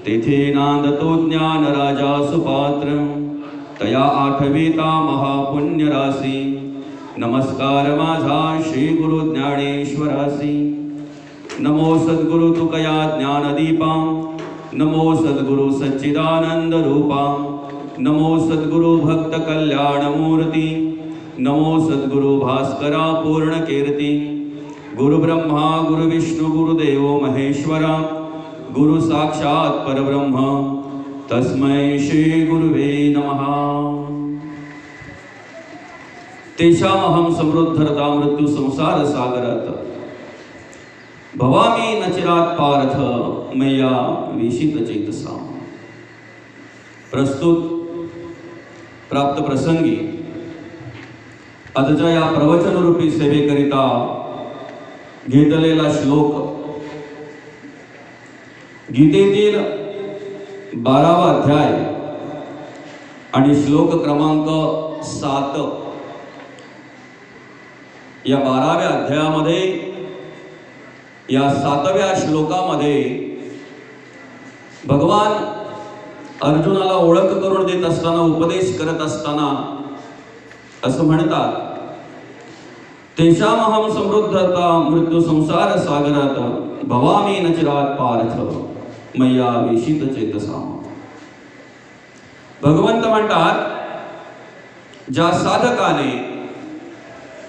तेथे नांदतो ज्ञान राजा सुपात्र, तया आठविता महापुण्य राशी। नमस्कार माझा श्री गुरु ज्ञानेश्वरासी। नमो सद्गुरु तुकया ज्ञानदीपा, नमो सद्गुरु सच्चिदानंद रूपा, नमो सद्गुरु भक्त कल्याण मूर्ती, नमो सद्गुरु भास्करा पूर्ण कीर्ती। गुरु ब्रह्मा गुरु विष्णु गुरुदेव महेश्वरा, गुरु साक्षात परब्रह्म तस्मै श्री गुरुवे नमः। तेषामहं समृद्धरता मृत्यु संसार सागरात, भवामी न चिरात पार्थ मय्या विशित चेतसा। प्रस्तुत प्राप्त प्रसंगी आजच्या या प्रवचनरूपी सेवेकरिता घेतलेला श्लोक गीतेतील 12वा अध्याय आणि श्लोक क्रमांक 7। या 12व्या अध्यायामध्ये या 7व्या श्लोकामध्ये भगवान अर्जुनाला ओळख करून देत असताना, उपदेश करत असताना असं म्हणतात, तेषामहं समृद्धता मृत्यू संसार सागरात, भवामी न चिरात पार्थ मय्या विशित चेतसा। भगवंत म्हणतात, ज्या साधकाने,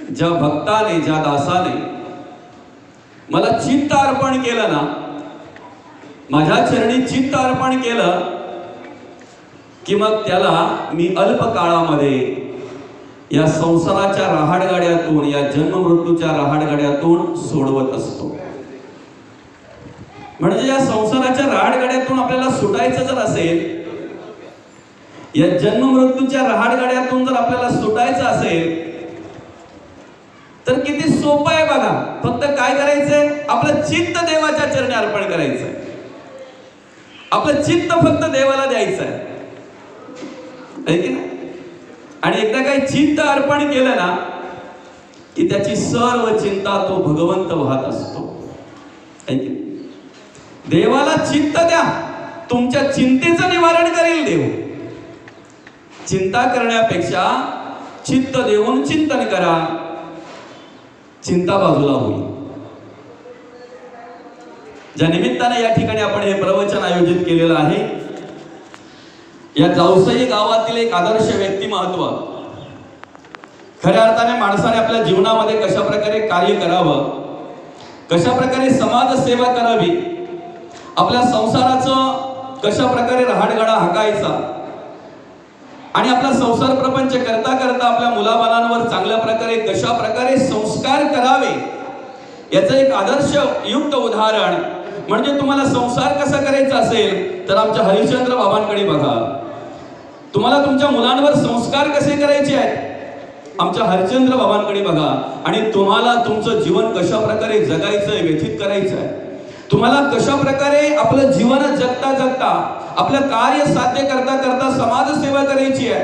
ज्या भक्ताने, ज्या दासाने मला चित्त अर्पण केलं ना, माझ्या चरणी चित्त अर्पण केलं की मग त्याला मी अल्प काळामध्ये या संसाराच्या रहाटगाड्यातून, या जन्म मृत्यूच्या रहाटगाड्यातून सोडवत असतो। म्हणजे या संसाराच्या रहाटगाड्यातून आपल्याला सुटायचं जर असेल, या जन्म मृत्यूच्या रहाटगाड्यातून जर आपल्याला सुटायचं असेल तर किती सोपं आहे बघा। फक्त काय करायचंय, आपलं चित्त देवाच्या चरणी अर्पण करायचंय, आपलं चित्त फक्त देवाला द्यायचं आहे की नाही। आणि एकदा काही चित्त अर्पण केलं ना की त्याची सर्व चिंता तो भगवंत वाहत असतो, है की नाही। देवाला चित्त द्या, तुमच्या चिंतेचं निवारण करेल देव। चिंता करण्यापेक्षा चित्त देऊन चिंतन करा, चिंता बाजूला होईल। ज्या निमित्ताने या ठिकाणी आपण हे प्रवचन आयोजित केलेलं आहे, या जावसई गावातील एक आदर्श व्यक्तिमत्व, खऱ्या अर्थाने माणसाने आपल्या जीवनामध्ये कशा प्रकारे कार्य करावं, कशा प्रकारे समाज सेवा करावी, आपल्या संसाराचं कशा प्रकारे रहाटगाडा हाकायचा आणि आपला संसार प्रपंच करता करता आपल्या मुलाबाळांवर चांगल्या प्रकारे कशा प्रकारे संस्कार करावे, याचं एक आदर्श युक्त उदाहरण म्हणजे तुम्हाला संसार कसा करायचा असेल तर आमच्या हरिश्चंद्र बाबांकडे बघा। तुम्हाला तुमच्या मुलांवर संस्कार कसे करायचे आहेत, आमच्या हरिश्चंद्र बाबांकडे बघा। आणि तुम्हाला तुमचं जीवन कशा प्रकारे जगायचंय, व्यतीत करायचंय, तुम्हाला कशा प्रकारे आपलं जीवन जगता जगता आपलं कार्य साध्य करता करता समाजसेवा करायची आहे,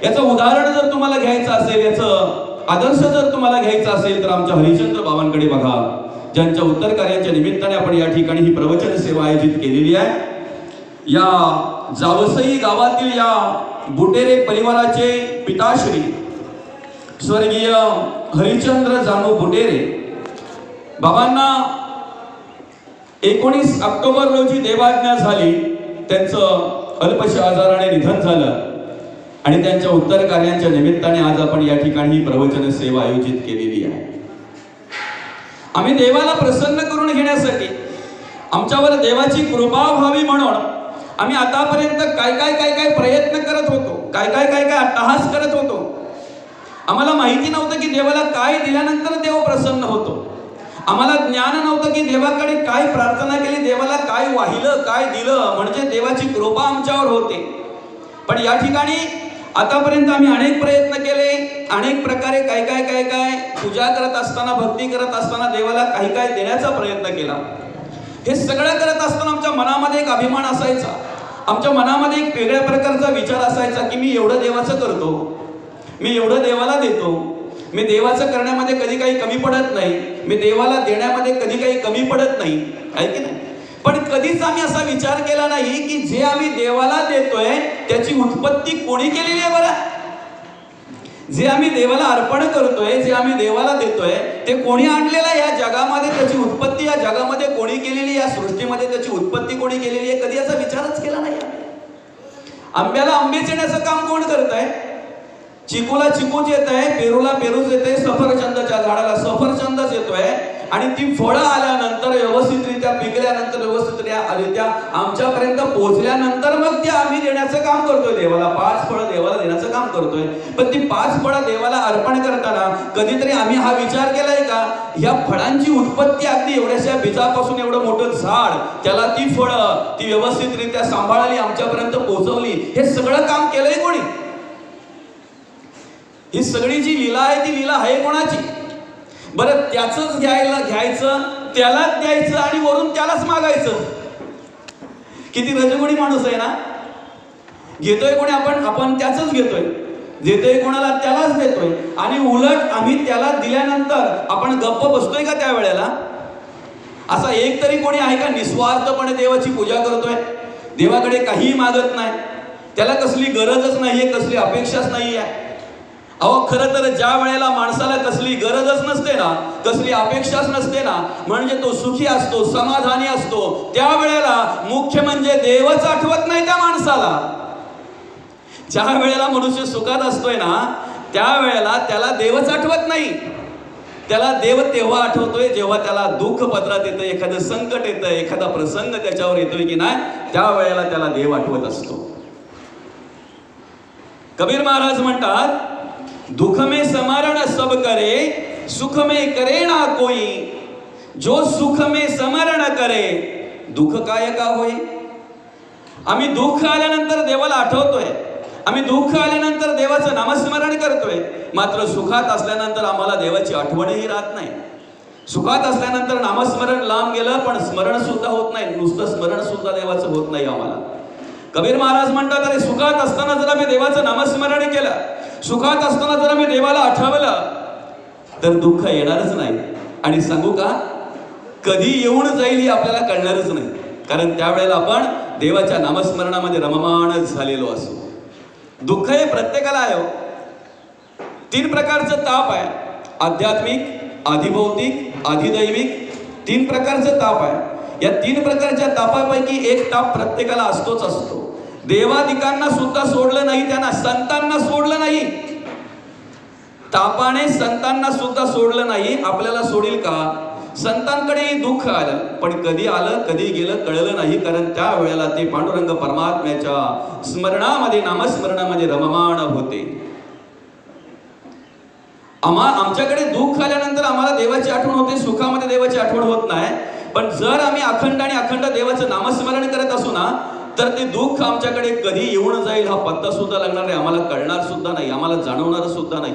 याचं उदाहरण जर तुम्हाला घ्यायचं असेल, याचं आदर्श जर तुम्हाला घ्यायचा असेल तर आमच्या हरिश्चंद्र बाबांकडे बघा, ज्यांच्या उत्तर कार्याच्या निमित्ताने आपण या ठिकाणी ही प्रवचन सेवा आयोजित केलेली आहे। या जावसई गावातील या बुटेरे परिवाराचे पिताश्री स्वर्गीय हरिश्चंद्र जानू बुटेरे बाबांना 19 ऑक्टोबर रोजी देवाज्ञा झाली, त्यांचं अल्पशा आजाराने निधन झालं आणि त्यांच्या उत्तर कार्यांच्या निमित्ताने आज आपण या ठिकाणी ही प्रवचन सेवा आयोजित केलेली आहे। आम्ही देवाला प्रसन्न करून घेण्यासाठी, आमच्यावर देवाची कृपा व्हावी म्हणून आम्ही आतापर्यंत काय प्रयत्न करत होतो, काय अट्टहास करत होतो। आम्हाला माहिती नव्हतं की देवाला काय दिल्यानंतर देव प्रसन्न होतो, आम्हाला ज्ञान नव्हतं की देवाकडे काय प्रार्थना केली, देवाला काय वाहिलं, काय दिलं म्हणजे देवाची कृपा आमच्यावर होते। पण या ठिकाणी आतापर्यंत आम्ही अनेक प्रयत्न केले, अनेक प्रकारे काय पूजा करत असताना, भक्ती करत असताना देवाला काय देण्याचा प्रयत्न केला। हे सगळं करत असताना आमच्या मनामध्ये एक अभिमान असायचा, आमच्या मनामध्ये एक वेगळ्या प्रकारचा विचार असायचा की मी एवढं देवाचं करतो, मी एवढं देवाला देतो, मी देवाचं करण्यामध्ये कधी काही कमी पडत नाही, मी देवाला देण्यामध्ये कधी काही कमी पडत नाही, आहे की नाही। पण कधीच आम्ही असा विचार केला नाही की जे आम्ही देवाला देतोय त्याची उत्पत्ती कोणी केलेली आहे बरं? जे आम्ही देवाला अर्पण करतोय, जे आम्ही देवाला देतोय ते कोणी आणलेलं आहे या जगामध्ये? त्याची उत्पत्ती या जगामध्ये कोणी केलेली, या सृष्टीमध्ये त्याची उत्पत्ती कोणी केलेली आहे? कधी असा विचारच केला नाही. आंब्याला आंबेच येण्याचं काम कोण करत आहे? चिकूला चिकूच येत आहे, पेरूला पेरूच येते, सफरचंदाच्या झाडाला सफरचंदच येतोय. आणि ती फळं आल्यानंतर व्यवस्थितरित्या पिकल्यानंतर व्यवस्थितरित्या आमच्यापर्यंत पोहोचल्यानंतर मग ते आम्ही देण्याचं काम करतोय देवाला. 5 फळं देवाला देण्याचं काम करतोय. पण ती 5 फळं देवाला अर्पण करताना कधीतरी आम्ही हा विचार केलाय का या फळांची उत्पत्ती अगदी एवढ्याशा बीजापासून एवढं मोठं झाड, त्याला ती फळं ती व्यवस्थितरित्या सांभाळली, आमच्यापर्यंत पोहोचवली, हे सगळं काम केलंय कोणी? ही सगळी जी लीला आहे ती लीला आहे कोणाची? बरं, त्याचंच घ्यायचं, त्यालाच द्यायचं आणि वरून त्यालाच मागायचं. किती रजगुणी माणूस आहे ना. घेतोय कोणी? आपण त्याचंच घेतोय. देतोय कोणाला? त्यालाच देतोय. आणि उलट आम्ही त्याला दिल्यानंतर आपण गप्प बसतोय का त्या वेळेला? असा एक तरी कोणी आहे का निस्वार्थपणे देवाची पूजा करतोय, देवाकडे काहीही मागत नाही, त्याला कसली गरजच नाहीये, कसली अपेक्षाच नाहीये? अहो, खरं तर ज्या वेळेला माणसाला कसली गरजच नसते ना, कसली अपेक्षाच नसते ना, म्हणजे तो सुखी असतो, समाधानी असतो, त्यावेळेला मुख्य म्हणजे देवच आठवत नाही त्या माणसाला. ज्या वेळेला मनुष्य सुखात असतोय ना त्यावेळेला त्याला देवच आठवत नाही. त्याला देव तेव्हा आठवतोय जेव्हा त्याला दुःख पदरात येतं, एखादं संकट येतं, एखादा प्रसंग त्याच्यावर येतोय की नाही, त्यावेळेला त्याला देव आठवत असतो. कबीर महाराज म्हणतात, दुख में समरण सब करे, सुख में करे ना कोई, जो सुख में समरण करे, दुःख काय का होई. आम्ही दुःख आल्यानंतर देवाला आठवतोय, आम्ही दुःख आल्यानंतर देवाचं नामस्मरण करतोय, मात्र सुखात असल्यानंतर आम्हाला देवाची आठवणही राहत नाही. सुखात असल्यानंतर नामस्मरण लांब गेलं, पण स्मरण सुद्धा होत नाही, नुसतं स्मरण सुद्धा देवाचं होत नाही आम्हाला. कबीर महाराज म्हणतात, अरे सुखात असताना जर आम्ही देवाचं नामस्मरण केलं, सुखात असताना जर आम्ही देवाला आठवलं, तर दुःख येणारच नाही. आणि सांगू का, कधी येऊन जाईल हे आपल्याला कळणारच नाही, कारण त्यावेळेला आपण देवाच्या नामस्मरणामध्ये रममाणच झालेलो असतो. दुःख हे प्रत्येकाला आहे. 3 प्रकारचं ताप आहे, आध्यात्मिक, आधिभौतिक, आधिदैविक, 3 प्रकारचं ताप आहे. या 3 प्रकारच्या तापापैकी एक ताप प्रत्येकाला असतोच असतो. देवादिकांना सुद्धा सोडलं नाही, त्यांना संतांना सोडलं नाही, तापाने संतांना सुद्धा सोडलं नाही. आपल्याला सोडील का? संतांकडेही दुःख आलं, पण कधी आलं कधी गेलं कळलं नाही, कारण त्या वेळेला ते पांडुरंग परमात्म्याच्या स्मरणामध्ये, नामस्मरणामध्ये रममाण होते. आमच्याकडे दुःख आल्यानंतर आम्हाला देवाची आठवण होते, सुखामध्ये देवाची आठवण होत नाही. पण जर आम्ही अखंड आणि अखंड देवाचं नामस्मरण करत असू ना, तर ते दुःख आमच्याकडे कधी येऊन जाईल हा पत्ता सुद्धा लागणार नाही, आम्हाला कळणार सुद्धा नाही, आम्हाला जाणवणार सुद्धा नाही.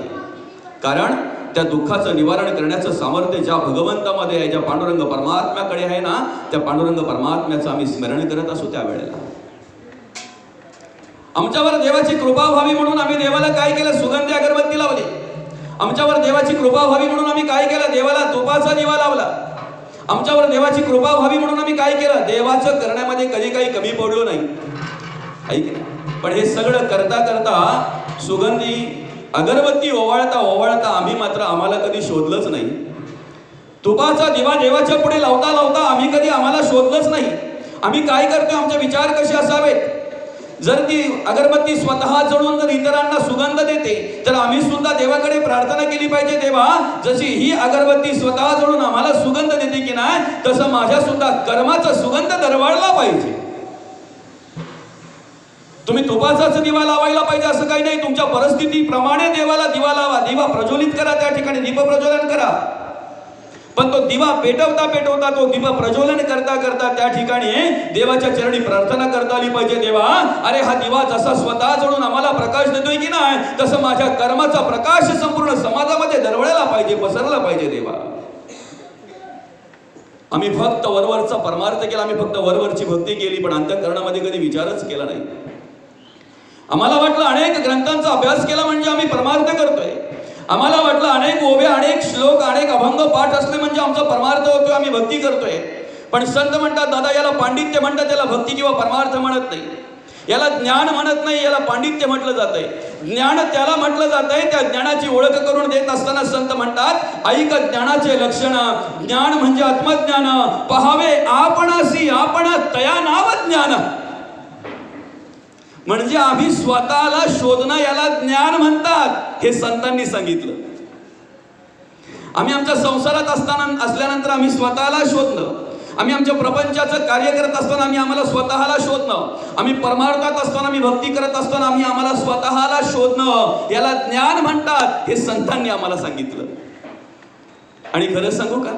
कारण त्या दुःखाचं निवारण करण्याचं सामर्थ्य ज्या भगवंतामध्ये आहे, ज्या पांडुरंग परमात्म्याकडे आहे ना, त्या पांडुरंग परमात्म्याचं आम्ही स्मरण करत असू त्यावेळेला. आमच्यावर देवाची कृपा व्हावी म्हणून आम्ही देवाला काय केलं? सुगंधी अगरबत्ती लावली. आमच्यावर देवाची कृपा व्हावी म्हणून आम्ही काय केलं? देवाला तुपाचा दिवा लावला. आमच्यावर देवाची कृपा व्हावी म्हणून आम्ही काय केलं? देवाचं करण्यामध्ये कधी काही कमी पडलो नाही, ऐक ना. पण हे सगळं करता करता, सुगंधी अगरबत्ती ओवाळता ओवाळता आम्हाला कधी शोधलंच नाही. तुपाचा दिवा देवाच्या पुढे लावता लावता आम्हाला शोधलंच नाही. आम्ही काय करतोय? आमचे विचार कसे असावेत? जर ती अगरबत्ती स्वतः जळून जर इतरांना सुगंध देते, तर आम्ही सुद्धा देवाकडे प्रार्थना केली पाहिजे, देवा जशी ही अगरबत्ती स्वतः जळून आम्हाला सुगंध देते की नाही, तसं माझ्या सुद्धा कर्माचा सुगंध दरवळला पाहिजे. तुम्ही तुपाचाच दिवा लावायला पाहिजे असं काही नाही. तुमच्या परिस्थितीप्रमाणे देवाला दिवा लावा, दिवा प्रज्वलित करा, त्या ठिकाणी दीप प्रज्वलन करा. पण तो दिवा पेटवता पेटवता, तो दिवा प्रज्वलन करता करता त्या ठिकाणी देवाच्या चरणी प्रार्थना करता आली पाहिजे, देवा अरे हा दिवा जसा स्वतः जळून आम्हाला प्रकाश देतोय की नाही, तसं माझ्या कर्माचा प्रकाश संपूर्ण समाजामध्ये दरवळला पाहिजे, पसरला पाहिजे देवा. आम्ही फक्त वरवरचा परमार्थ केला, आम्ही फक्त वरवरची भक्ती केली, पण अंतःकरणामध्ये कधी विचारच केला नाही. आम्हाला वाटलं अनेक ग्रंथांचा अभ्यास केला म्हणजे आम्ही परमार्थ करतोय. आम्हाला वाटलं अनेक ओव्या, अनेक श्लोक, अनेक अभंग पाठ असले म्हणजे आमचा परमार्थ होतोय, आम्ही भक्ती करतोय. पण संत म्हणतात दादा याला पांडित्य म्हणतात, याला भक्ती किंवा परमार्थ म्हणत नाही, याला ज्ञान म्हणत नाही, याला पांडित्य म्हटलं जातंय. ज्ञान त्याला म्हटलं जातंय त्या ज्ञानाची ओळख करून देत असताना संत म्हणतात ऐक ज्ञानाचे लक्षण. ज्ञान म्हणजे आत्मज्ञान, पहावे आपणासी आपण तया नाव ज्ञान. म्हणजे आम्ही स्वतःला शोधणं याला ज्ञान म्हणतात, हे संतांनी सांगितलं. आम्ही आमच्या संसारात असल्यानंतर आम्ही स्वतःला शोधणं, आम्ही आमच्या प्रपंचाचं कार्य करत असताना आम्हाला स्वतःला शोधणं, आम्ही परमार्थात असताना आम्ही भक्ती करत असताना आम्हाला स्वतःला शोधणं याला ज्ञान म्हणतात, हे संतांनी आम्हाला सांगितलं. आणि खरं सांगू का,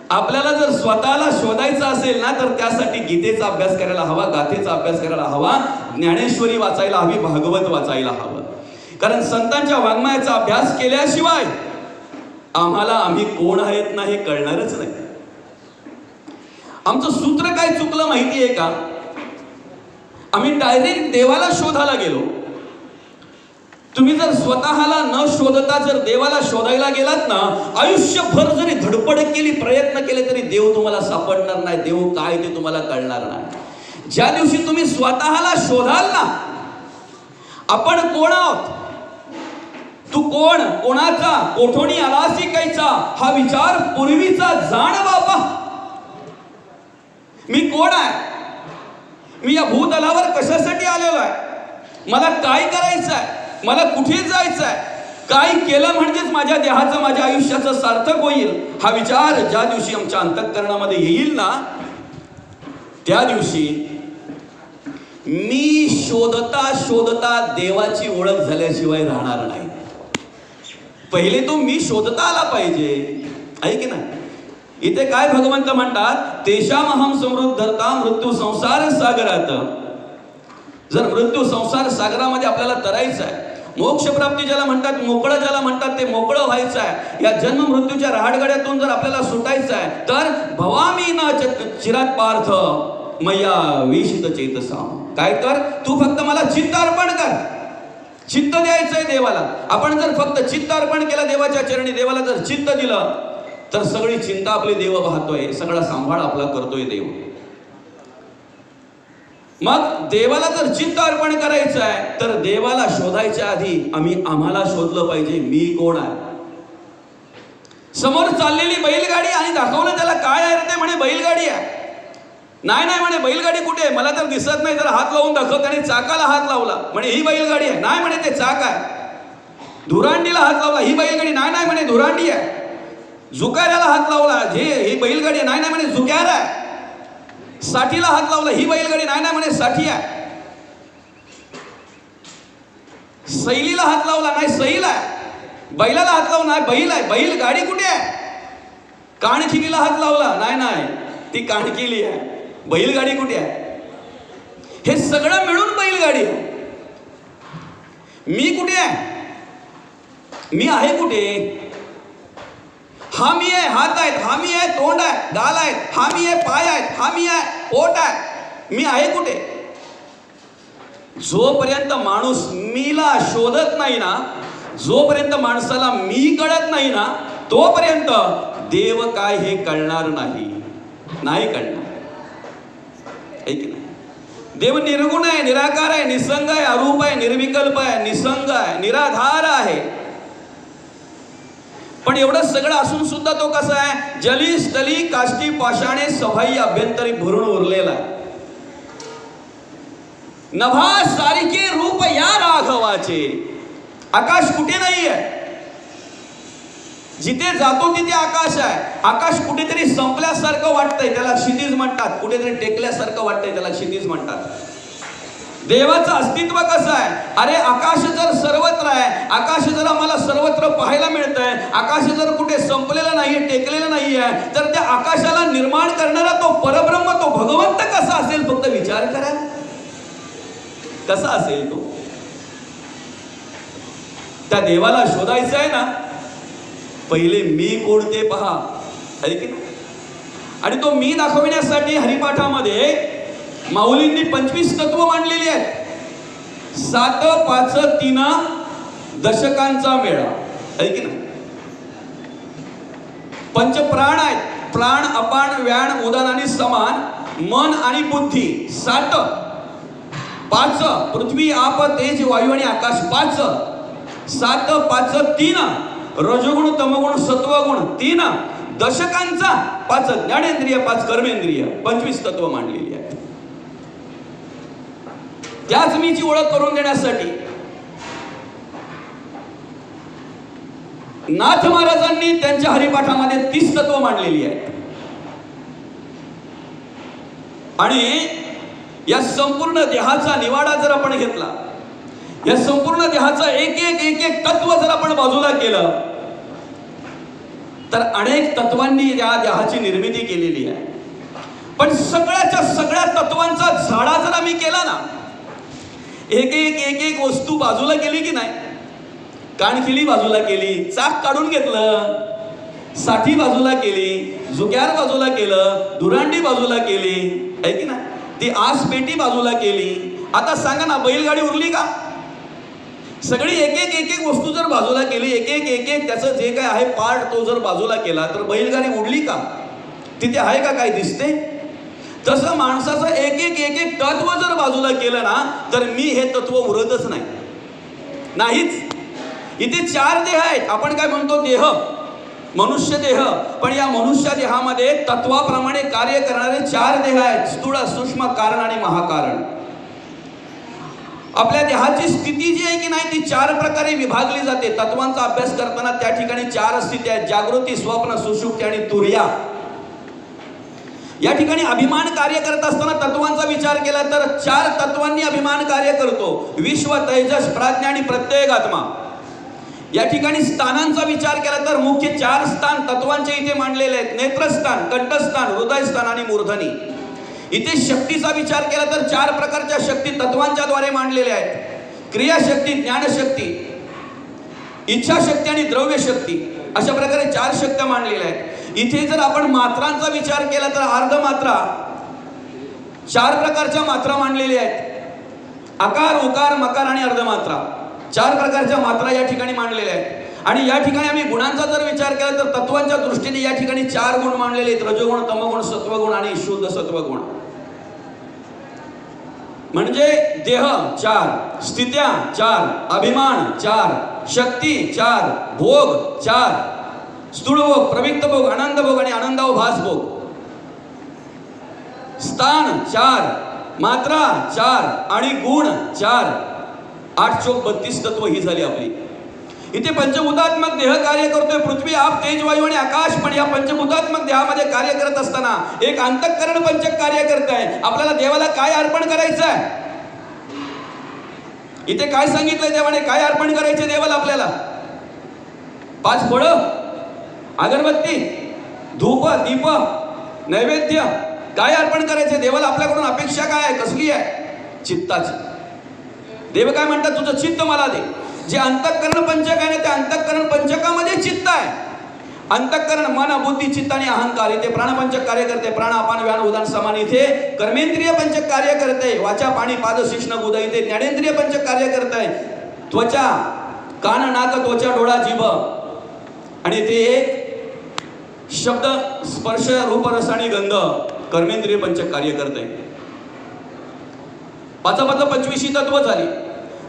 आपल्याला जर स्वतःला शोधायचं असेल ना तर त्यासाठी गीतेचा अभ्यास करायला हवा, गाथेचा अभ्यास करायला हवा, ज्ञानेश्वरी वाचायला हवी, भागवत वाचायला हवं. कारण संतांच्या वाङ्मयाचा अभ्यास केल्याशिवाय आम्हाला आम्ही कोण आहेत ना हे कळणारच नाही. आमचं सूत्र काय चुकलं माहिती आहे का, आम्ही डायरेक्ट देवाला शोधायला गेलो. तुम्ही जर स्वतःला न शोधता जर देवाला शोधायला गेलात ना, आयुष्यभर जरी धडपड केली, प्रयत्न केले तरी देव तुम्हाला सापडणार नाही, देव काय ते तुम्हाला कळणार नाही. ज्या दिवशी तुम्ही स्वतःला शोधाल ना, आपण कोण आहोत, तू कोण, कोणाचा, कोठोनी आलासी कैचा, हा विचार पूर्वीचा जाण बाबा. मी कोण आहे, मी या भूतलावर कशासाठी आलेलो आहे, मला काय करायचं आहे, मला कुठे जायचं आहे, काय केलं म्हणजेच माझ्या देहाचं, माझ्या आयुष्याचं सार्थक होईल, हा विचार ज्या दिवशी आमच्या अंतःकरणामध्ये येईल ना, त्या दिवशी मी शोधता शोधता देवाची ओळख झाल्याशिवाय राहणार नाही. पहिले तो मी शोधता आला पाहिजे, आहे की नाही. इथे काय भगवंत म्हणतात, तेषामहं समृद्धता मृत्यू संसार सागरात. जर मृत्यू संसार सागरामध्ये आपल्याला तरायचं आहे, मोक्ष प्राप्ती ज्याला म्हणतात, मोकळं ज्याला म्हणतात, ते मोकळं व्हायचं आहे, या जन्म मृत्यूच्या राहाडगड्यातून जर आपल्याला सुटायचं आहे, तर भवामी ना चिरात पार्थ मैया विशित चेतसा. काय कर, तू फक्त मला चित्त अर्पण कर, चित्त द्यायचंय देवाला. आपण जर फक्त चित्त अर्पण केलं देवाच्या चरणी, देवाला जर चित्त दिलं तर सगळी चिंता आपली देव पाहतोय, सगळा सांभाळ आपला करतोय देव. मग देवाला जर चित्त अर्पण करायचं आहे तर देवाला शोधायच्या आधी आम्हाला शोधलं पाहिजे, मी कोण आहे. समोर चाललेली बैलगाडी आणि दाखवलं त्याला काय आहे ते, म्हणे बैलगाडी आहे. नाही नाही म्हणे बैलगाडी कुठे आहे, मला तर दिसत नाही, जर हात लावून दाखव. त्याने चाकाला हात लावला, म्हणे ही बैलगाडी आहे. नाही म्हणे ते चाक आहे. धुरांडीला हात लावला, ही बैलगाडी. नाही नाही म्हणे धुरांडी आहे. झुकाऱ्याला हात लावला, ही बैलगाडी आहे. नाही नाही म्हणे झुक्यार आहे. साठीला हात लावला, ही बैलगाडी. नाही नाही म्हणे साठी आहे. सैलीला हात लावला, नाही सैल आहे. बैलाला हात लावला, नाही बैल आहे. बैल गाडी कुठे आहे. काणखिलीला हात लावला, नाही नाही ती काणकिली आहे. बैलगाडी कुठे आहे. हे सगळं मिळून बैलगाडी आहे. मी कुठे आहे, मी आहे कुठे. हा मी आहे, हात आहेत. हा मी आहे, तोंड आहे, गाल आहेत. हा मी आहे, पाय आहेत. हा मी आहे, पोट आहे. मी आहे कुठे. जोपर्यंत माणूस मीला शोधत नाही ना, जोपर्यंत माणसाला मी कळत नाही ना, तोपर्यंत देव काय हे कळणार नाही, नाही कळणार. ऐक नाही. देव निर्गुण आहे, निराकार आहे, निसंग आहे, अरूप आहे, निर्विकल्प आहे, निसंग आहे, निराधार आहे. पण एवढं सगळं असून सुद्धा तो कसा आहे, जली स्थली काष्टी पाषाणे सभाई अभ्यंतरी भरून उरलेला आहे. नभा सारिके रूप या राघवाचे. आकाश कुठे नाही आहे. जिथे जातो तिथे आकाश आहे. आकाश कुठेतरी संपल्यासारखं वाटतंय, त्याला क्षितिज म्हणतात. कुठेतरी टेकल्यासारखं वाटतंय, त्याला क्षितिज म्हणतात. देवाचं अस्तित्व कसं आहे. अरे आकाश जर सर्वत्र आहे, आकाश जर आम्हाला सर्वत्र पाहायला मिळतंय, आकाश जर कुठे संपलेलं नाहीये, टेकलेलं नाहीये, तर त्या आकाशाला निर्माण करणारा तो परब्रह्म, तो भगवंत कसा असेल, फक्त विचार करा कसा असेल तो. त्या देवाला शोधायचं आहे ना, पहिले मी कोण ते पहा. आहे की नाही. आणि तो मी दाखवण्यासाठी हरिपाठामध्ये माऊलींनी 25 तत्व मांडलेली आहेत. 7, 5, 3 दशकांचा मेळा. आहे की नाही. पंचप्राण आहेत. प्राण अपान व्यान उदान आणि समान, मन आणि बुद्धी 7, 5 पृथ्वी आप तेज वायू आणि आकाश 5, 7 5 3 रजोगुण तमोगुण सत्वगुण 3 दशकांचा 5 ज्ञानेंद्रिय 5 कर्मेंद्रिय 25 तत्व मांडलेली आहेत. त्याच मीची ओळख करून देण्यासाठी नाथ महाराजांनी त्यांच्या हरिपाठामध्ये 30 तत्व मांडलेली आहेत. आणि या संपूर्ण देहाचा निवाडा जर आपण घेतला, या संपूर्ण देहाचा एक एक तत्व जर आपण बाजूला केलं, तर अनेक तत्वांनी या देहाची निर्मिती केलेली आहे. पण सगळ्याच्या सगळ्या तत्वांचा झाडा जर आम्ही केला ना, एक एक वस्तू बाजूला केली की नाही, कानखिली बाजूला केली, चाक काढून घेतलं, साठी बाजूला केली, जुग्यार बाजूला केलं, धुरांडी बाजूला केली, आहे की ना, ती आस पेटी बाजूला केली. आता सांगा ना, बैलगाडी उरली का? सगळी एक एक वस्तू जर बाजूला केली, एक एक त्याचं जे काय आहे पार्ट तो जर बाजूला केला, तर बैलगाडी उडली का? तिथे आहे का काय दिसते? तसं माणसाचं एक एक तत्व जर बाजूला केलं ना, तर मी हे तत्व उरतच नाही, नाहीच. इथे 4 देह आहेत. आपण काय म्हणतो देह, मनुष्य देह, पण या मनुष्य देहामध्ये तत्वाप्रमाणे कार्य करणारे 4 देह आहेत, स्थूल सूक्ष्म कारण आणि महाकारण. आपल्या देहाची स्थिती जी आहे की नाही, ती 4 प्रकारे विभागली जाते. तत्वांचा अभ्यास करताना त्या ठिकाणी 4 स्थित्या आहेत, जागृती, स्वप्न, सुषुप्ती आणि तुर्या. या ठिकाणी अभिमान कार्य करत असताना तत्वांचा विचार केला तर 4 तत्वांनी अभिमान कार्य करतो, विश्व, तेजस, प्राज्ञा आणि प्रत्येगात्मा. या ठिकाणी स्थानांचा विचार केला तर मुख्य 4 स्थान तत्वांचे इथे मांडलेले आहेत, नेत्रस्थान, कंठस्थान, हृदयस्थान आणि मूर्धनी. इथे शक्तीचा विचार केला तर 4 प्रकारच्या शक्ती तत्वांच्या द्वारे मांडलेल्या आहेत, क्रियाशक्ती, ज्ञानशक्ती, इच्छाशक्ती आणि द्रव्यशक्ती. अशा प्रकारे 4 शक्त्या मांडलेल्या आहेत. इथे जर आपण मात्रांचा विचार केला तर अर्धमात्रा, 4 प्रकारच्या मात्रा मांडलेल्या आहेत, आकार, उकार, मकार आणि अर्धमात्रा. 4 प्रकारच्या मात्रा या ठिकाणी मांडलेल्या आहेत. आणि या ठिकाणी आम्ही गुणांचा जर विचार केला तर तत्वांच्या दृष्टीने या ठिकाणी 4 गुण मांडलेले आहेत, रजोगुण, तमोगुण, सत्वगुण आणि शुद्ध सत्वगुण. म्हणजे देह 4, स्थित्या 4, अभिमान 4, शक्ती 4, भोग 4, स्थूल भोग, प्रविक्त भोग, आनंद भोग आणि आनंदावभास भोग. स्थान 4, मात्रा 4 आणि गुण 4. 8 चोक 32 तत्व ही झाली आपली. इथे पंचभूतात्मक देह कार्य करतोय, पृथ्वी, आप, तेज, वायू आणि आकाश. पण या पंचभूतात्मक देहामध्ये कार्य करत असताना एक अंतःकरण पंचक कार्य करत आहे. आपल्याला देवाला काय अर्पण करायचं आहे? इथे काय सांगितलंय देवाने? काय अर्पण करायचे देवाला आपल्याला? 5 फळं, अगरबत्ती, धूप, दीप, नैवेद्य. काय अर्पण करायचे देवाला? आपल्याकडून अपेक्षा काय आहे? कसली आहे? चित्ताची. देव काय म्हणतात? तुझं चित्त मला दे. जे अंतःकरण पंचक आहे ना, त्या अंतःकरण पंचकामध्ये चित्त आहे. अंतःकरण मन, बुद्धी, चित्त आणि अहंकार. इथे प्राणपंचक कार्य करते, प्राण अपान व्यान उदान समान. इथे कर्मेंद्रिय पंचक कार्य करते, वाचा, पाणी, पाद, शिश्न, गुद. इथे ज्ञानेंद्रिय पंचक कार्य करत आहे, त्वचा, कान, नाक, त्वचा, डोळा, जीभ. आणि ते एक शब्द, स्पर्श, रूप, रस आणि गंध, कर्मेंद्रिय पंचक कार्य करते. 5 25 तत्व झाली.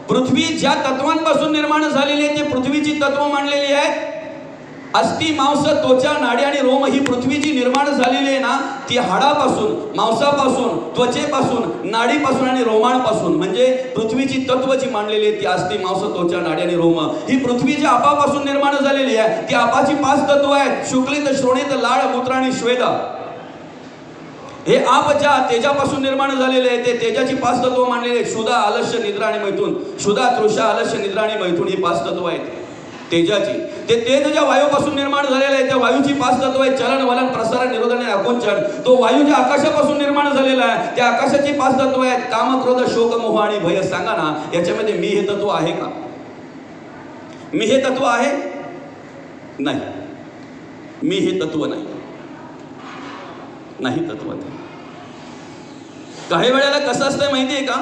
पृथ्वी ज्या तत्वांपासून निर्माण झालेली आहे, ती पृथ्वीची तत्व मांडलेली आहेत. अस्थि, मांस, त्वचा, नाडी आणि रोम ही पृथ्वी जी निर्माण झालेली आहे ना, ती हाडापासून, मांसापासून, त्वचेपासून, नाडीपासून आणि रोमांपासून. म्हणजे पृथ्वीची तत्व जी मांडलेली आहे ती अस्थि, मांस, त्वचा, नाडी आणि रोम ही पृथ्वी जी आपापासून निर्माण झालेली आहे. ती आपाची 5 तत्व आहेत, शुक्लित, श्रोणित, लाळ, मूत्र आणि श्वेद. हे आप ज्या तेजापासून निर्माण झालेले आहे, ते तेजाची 5 तत्व मांडलेले आहेत, क्षुधा, आलस्य, निद्रा आणि मैथुन. क्षुधा, तृषा, आलस्य, निद्रा आणि मैथुन ही 5 तत्व आहेत तेजाची. ते तेज ज्या वायूपासून निर्माण झालेलं आहे, त्या वायूची 5 तत्व आहेत, चलन, वलन, प्रसारण, निरोधन आणि आकुंचन. तो वायू ज्या आकाशापासून निर्माण झालेला आहे, त्या आकाशाची 5 तत्व आहेत, काम, क्रोध, शोक, मोह आणि भय. सांगा ना, याच्यामध्ये मी हे तत्व आहे का? मी हे तत्व आहे? नाही, मी हे तत्व नाही, नाही तत्व. काही वेळेला कसं असतंय माहिती आहे का?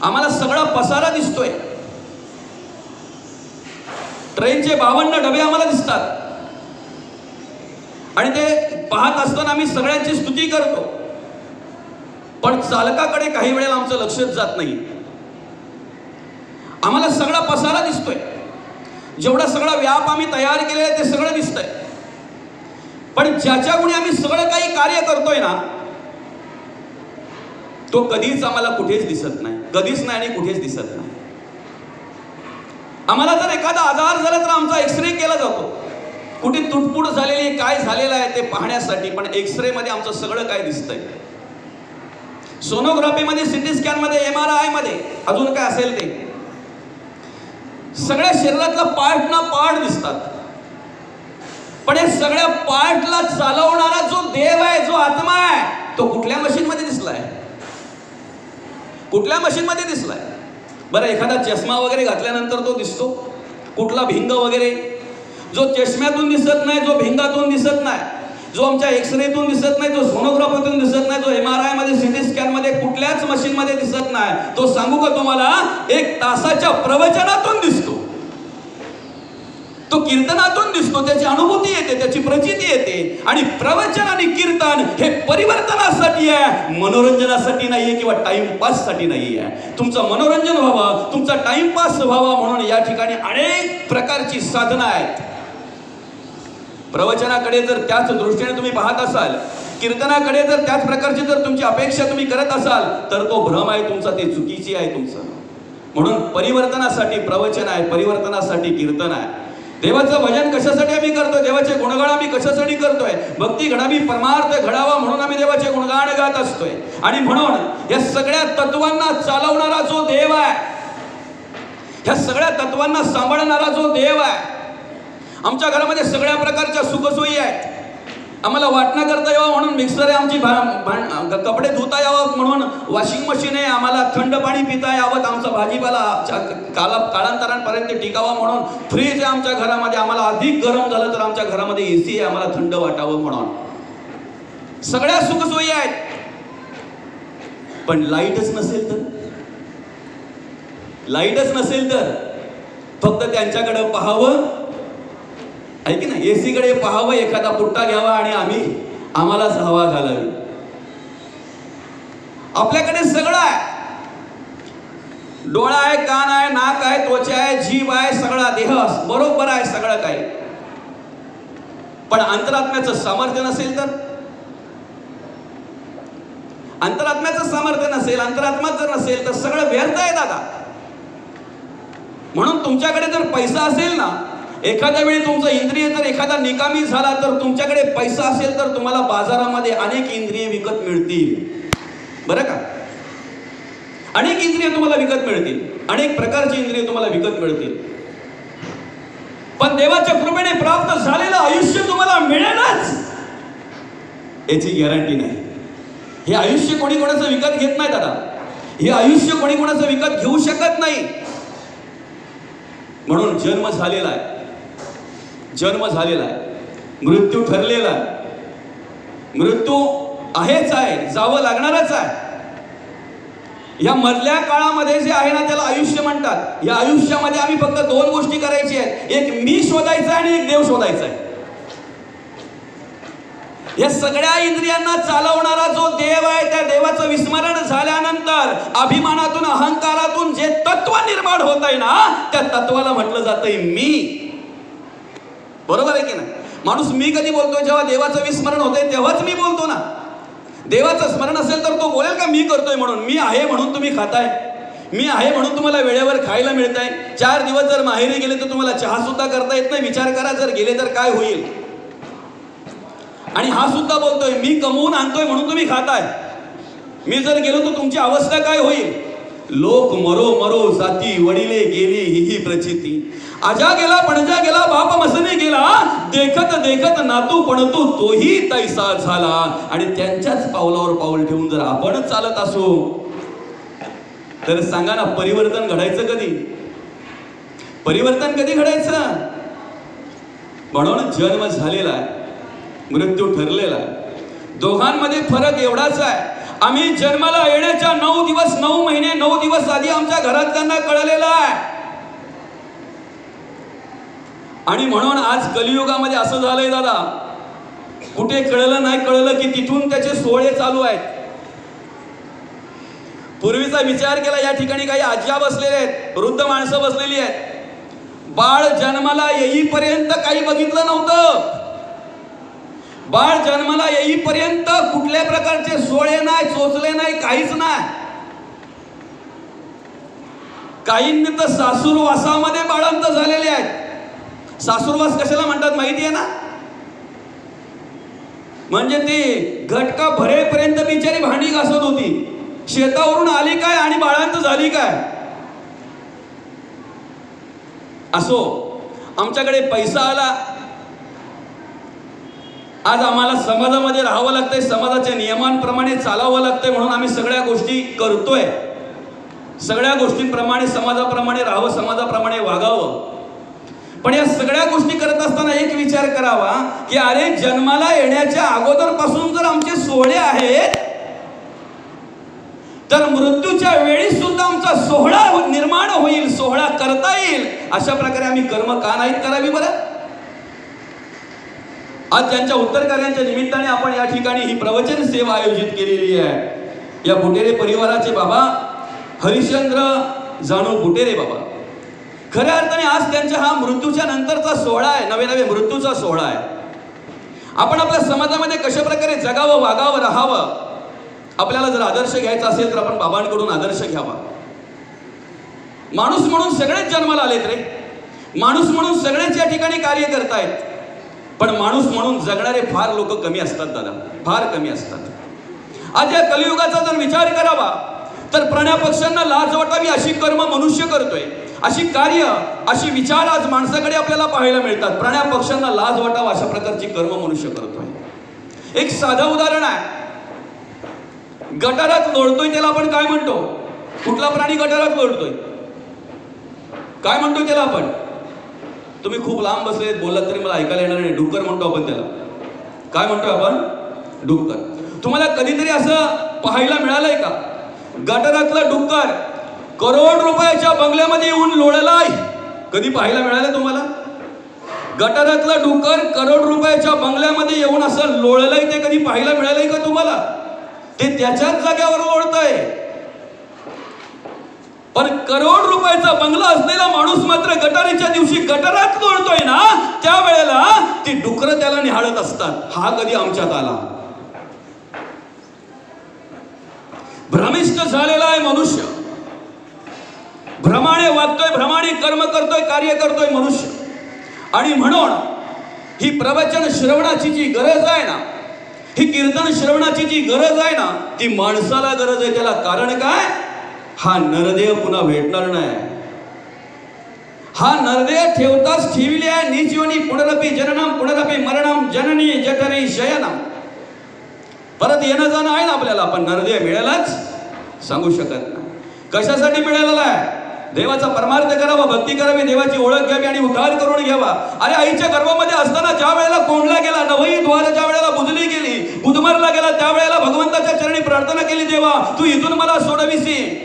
आम्हाला सगळा पसारा दिसतोय. ट्रेनचे 52 डबे आम्हाला दिसतात, आणि ते पाहत असताना आम्ही सगळ्यांची स्तुती करतो, पण चालकाकडे काही वेळेला आमचं लक्षच जात नाही. आम्हाला सगळा पसारा दिसतोय, जेवढा सगळा व्याप आम्ही तयार केलेला आहे ते सगळं दिसतंय, पण ज्याच्यामुळे आम्ही सगळं काही कार्य करतोय ना तो कधीच आम्हाला कुठेच दिसत नाही, कधीच नाही आणि कुठेच दिसत नाही. आम्हाला जर एखादा आजार झाला तर आमचा एक्सरे केला जातो, कुठे तुटपुट झालेली काय झालेलं आहे ते पाहण्यासाठी, पण एक्सरे मध्ये आमचं सगळं काय दिसतंय. सोनोग्राफी मध्ये, सिटी स्कॅन मध्ये, MRI मध्ये, अजून काय असेल ते सगळ्या शरीरातला पार्ट ना पार्ट दिसतात, पण हे सगळ्या पार्टला चालवणारा जो देव आहे, जो आत्मा आहे, तो कुठल्या मशीन मध्ये दिसलाय? कुठल्या मशीन मध्ये दिसलाय? बरं, एखादा चष्मा वगैरे घातल्यानंतर तो दिसतो, कुठला भिंग वगैरे, जो चष्म्यातून दिसत नाही, जो भिंगातून दिसत नाही, जो आमच्या एक्सरेतून दिसत नाही, जो सोनोग्राफीतून दिसत नाही, जो MRI मध्ये, सिटी स्कॅन मध्ये, कुठल्याच मशीन मध्ये दिसत नाही, तो सांगू का तुम्हाला 1 तासाच्या प्रवचनातून दिसतो, तो कीर्तनातून दिसतो, त्याची अनुभूती येते, त्याची प्रचिती येते. आणि प्रवचन आणि कीर्तन हे परिवर्तनासाठी आहे, मनोरंजनासाठी नाहीये किंवा टाइमपास साठी नाहीये. तुमचं मनोरंजन व्हावं, तुमचा टाइमपास व्हावा म्हणून या ठिकाणी अनेक प्रकारची साधनं आहेत. प्रवचनाकडे जर त्याच दृष्टीने तुम्ही पाहत असाल, कीर्तनाकडे जर त्याच प्रकारची जर तुमची अपेक्षा तुम्ही करत असाल, तर तो भ्रम आहे तुमचा, ते चुकीची आहे तुमचं. म्हणून परिवर्तनासाठी प्रवचन आहे, परिवर्तनासाठी कीर्तन आहे. देवाचं भजन कशासाठी आम्ही करतोय? देवाचे गुणगान आम्ही कशासाठी करतोय? भक्ती घडावी, परमार्थ घडावा म्हणून आम्ही देवाचे गुणगान गात असतोय. आणि म्हणून या सगळ्या तत्वांना चालवणारा जो देव आहे, ह्या सगळ्या तत्वांना सांभाळणारा जो देव आहे, आमच्या घरामध्ये सगळ्या प्रकारच्या सुखसोयी आहेत. आम्हाला वाटणं करता यावं म्हणून मिक्सर आहे, आमची कपडे धुता यावं म्हणून वॉशिंग मशीन आहे, आम्हाला थंड पाणी पिता यावं, आमचा भाजीपाला कालांतरांपर्यंत टिकावा म्हणून फ्रीज आहे आमच्या घरामध्ये, आम्हाला अधिक गरम झालं तर आमच्या घरामध्ये AC आहे, आम्हाला थंड वाटावं म्हणून सगळ्या सुखसोयी आहेत. पण लाईटच नसेल तर, लाईटच नसेल तर फक्त त्यांच्याकडे पाहावं आहे की नाही, AC कडे पाहावं, एखादा पुट्टा घ्यावा आणि आम्हालाच हवा घालावी. आपल्याकडे सगळं आहे, डोळा आहे, कान आहे, नाक आहे, त्वचा आहे, जीभ आहे, सगळा देह बरोबर आहे, सगळं काही. पण अंतरात्म्याचं सामर्थ्य नसेल तर, अंतरात्म्याचं सामर्थ्य नसेल, अंतरात्मा जर नसेल तर सगळं व्यर्थ आहे दादा. म्हणून तुमच्याकडे जर पैसा असेल ना, एखाद्या वेळी तुमचं इंद्रिय जर एखादा निकामी झाला तर तुमच्याकडे पैसा असेल तर तुम्हाला बाजारामध्ये अनेक इंद्रिय विकत मिळतील, बरं का? अनेक इंद्रिय तुम्हाला विकत मिळतील, अनेक प्रकारची इंद्रिय तुम्हाला विकत मिळतील. पण देवाच्या कृपेने प्राप्त झालेलं आयुष्य तुम्हाला मिळेलच याची गॅरंटी नाही. हे आयुष्य कोणी कोणाचं विकत घेत नाही दादा, हे आयुष्य कोणी कोणाचं विकत घेऊ शकत नाही. म्हणून जन्म झालेला आहे, जन्म झालेला आहे, मृत्यू ठरलेला आहे, मृत्यू आहेच आहे, जावं लागणारच आहे. या मधल्या काळामध्ये जे आहे ना त्याला आयुष्य म्हणतात. या आयुष्यामध्ये आम्ही फक्त 2 गोष्टी करायची आहेत, एक मी शोधायचा आणि एक देव शोधायचा आहे. या सगळ्या इंद्रियांना चालवणारा जो देव आहे, त्या देवाचं विस्मरण झाल्यानंतर अभिमानातून, अहंकारातून जे तत्व निर्माण होत आहे ना, त्या तत्वाला म्हटलं जातंय मी. बरोबर आहे की नाही? माणूस मी कधी बोलतोय? जेव्हा देवाचं विस्मरण होतंय तेव्हाच मी बोलतो ना. देवाचं स्मरण असेल तर तो बोलेल का मी करतोय म्हणून? मी आहे म्हणून तुम्ही खाताय, मी आहे म्हणून तुम्हाला वेळेवर खायला मिळतंय. 4 दिवस जर माहेरी गेले तर तुम्हाला चहा सुद्धा करता येत नाही. विचार करा जर गेले तर काय होईल. आणि हा सुद्धा बोलतोय मी कमवून आणतोय म्हणून तुम्ही खाताय, मी जर गेलो तर तुमची अवस्था काय होईल. लोक मरो मरो जाती, वडिले गेली ही प्रचिती. आजा गेला पणजा गेला, बाप मसने गेला, देखत देखत नातू पणतू तोही तैसा झाला. आणि त्यांच्याच पावलावर पाऊल ठेवून जर आपण चालत असू तर सांगा ना, परिवर्तन घडायचं कधी? परिवर्तन कधी घडायचं? म्हणून जन्म झालेला आहे, मृत्यू ठरलेला आहे. दोघांमध्ये फरक एवढाच आहे, आम्ही जन्माला येण्याच्या 9 दिवस 9 महिने 9 दिवस आधी आमच्या घरातल्यांना कळलेलं आहे. आणि म्हणून आज कलियुगामध्ये असं झालंय दादा, कुठे कळलं नाही कळलं की तिथून त्याचे सोहळे चालू आहेत. पूर्वीचा विचार केला, या ठिकाणी काही आज्या बसलेल्या आहेत, वृद्ध माणसं बसलेली आहेत. बाळ जन्माला येईपर्यंत काही बघितलं नव्हतं. बाळ जन्माला येईपर्यंत कुठल्या प्रकारचे सोहळे नाही, चोचले नाही, काहीच नाही. काहींनी तर सासूरवासामध्ये बाळांत झालेले आहेत. सासूरवास कशाला म्हणतात माहिती आहे ना? म्हणजे ती घटका भरेपर्यंत बिचारी भांडी घासत होती. शेतावरून आली काय आणि बाळांत झाली काय. असो, आमच्याकडे पैसा आला, आज आम्हाला समाजामध्ये राहावं लागतंय, समाजाच्या नियमांप्रमाणे चालावं लागतंय, म्हणून आम्ही सगळ्या गोष्टी करतोय. सगळ्या गोष्टींप्रमाणे समाजाप्रमाणे राहावं, समाजाप्रमाणे वागावं. पण या सगळ्या गोष्टी करत असताना एक विचार करावा की अरे, जन्माला येण्याच्या अगोदरपासून जर आमचे सोहळे आहेत, तर मृत्यूच्या वेळी सुद्धा आमचा सोहळा निर्माण होईल, सोहळा करता येईल. अशा प्रकारे आम्ही कर्म का नाहीत करावी बरं? आज त्यांच्या उत्तर कार्यांच्या निमित्ताने आपण या ठिकाणी ही प्रवचन सेवा आयोजित केलेली आहे. या बुटेरे परिवाराचे बाबा हरिश्चंद्र जानू बुटेरे बाबा, खऱ्या अर्थाने आज त्यांच्या हा मृत्यूच्या नंतरचा सोहळा आहे, नवे मृत्यूचा सोहळा आहे. आपण आपल्या समाजामध्ये कशा प्रकारे जगावं, वागावं, राहावं. आपल्याला जर आदर्श घ्यायचा असेल तर आपण बाबांकडून आदर्श घ्यावा. माणूस म्हणून सगळेच जन्माला आलेत रे, माणूस म्हणून सगळेच या ठिकाणी कार्य करतायत. पण माणूस म्हणून जगणारे फार लोक कमी असतात दादा, फार कमी असतात. आज या कलियुगाचा जर विचार करावा तर प्राण्या पक्ष्यांना लाज वाटावी अशी कर्म मनुष्य करतोय, अशी कार्य, अशी विचार आज माणसाकडे आपल्याला पाहायला मिळतात. प्राण्या पक्ष्यांना लाज वाटावं अशा प्रकारची कर्म मनुष्य करतोय. एक साधं उदाहरण आहे, गटारात लोळतोय त्याला आपण काय म्हणतो? कुठला प्राणी गटारात लोळतोय काय म्हणतो त्याला आपण? तुम्ही खूप लांब बसले बोललात तरी मला ऐकायला येणार नाही. डुक्कर म्हणतो आपण त्याला. काय म्हणतो आपण? डुक्कर. तुम्हाला कधीतरी असं पाहायला मिळालंय का गटारातला डुक्कर करोड रुपयाच्या बंगल्यामध्ये येऊन लोळलाय? कधी पाहायला मिळालं तुम्हाला? गटारातला डुक्कर करोड रुपयाच्या बंगल्यामध्ये येऊन असं लोळलंय ते कधी पाहायला मिळालंय का तुम्हाला? ते त्याच्याच जाग्यावर लोळतंय. पण करोड रुपयाचा बंगला असलेला माणूस मात्र गटारीच्या दिवशी गटारात लोळतोय ना, त्यावेळेला ती डुकरं त्याला निहाळत असतात. हा कधी आमच्यात आला? भ्रमिष्ट झालेला आहे मनुष्य, भ्रमाने वागतोय, भ्रमाने कर्म करतोय, कार्य करतोय मनुष्य. आणि म्हणून ही प्रवचन श्रवणाची जी गरज आहे ना, ही कीर्तन श्रवणाची जी गरज आहे ना, ती माणसाला गरज आहे. त्याला कारण काय? हा नरदेह पुन्हा भेटणार नाही. हा नरदेह ठेवताच ठेवली आहे निजीवनी पुनरपी जननम पुनरपी मरणम जननी जठरी शयनम. परत येणं जाणं आहे ना आपल्याला, पण नरदेह मिळेलच सांगू शकत नाही. कशासाठी मिळालेला आहे? देवाचा परमार्थ करावा, भक्ती करावी, देवाची ओळख घ्यावी आणि उद्धार करून घ्यावा. अरे, आईच्या गर्भामध्ये असताना ज्या वेळेला कोंडला गेला, नवई द्वार ज्या वेळेला बुजली गेली, बुधमरला गेला, त्यावेळेला भगवंताच्या चरणी प्रार्थना केली, देवा तू इथून मला सोडविसी,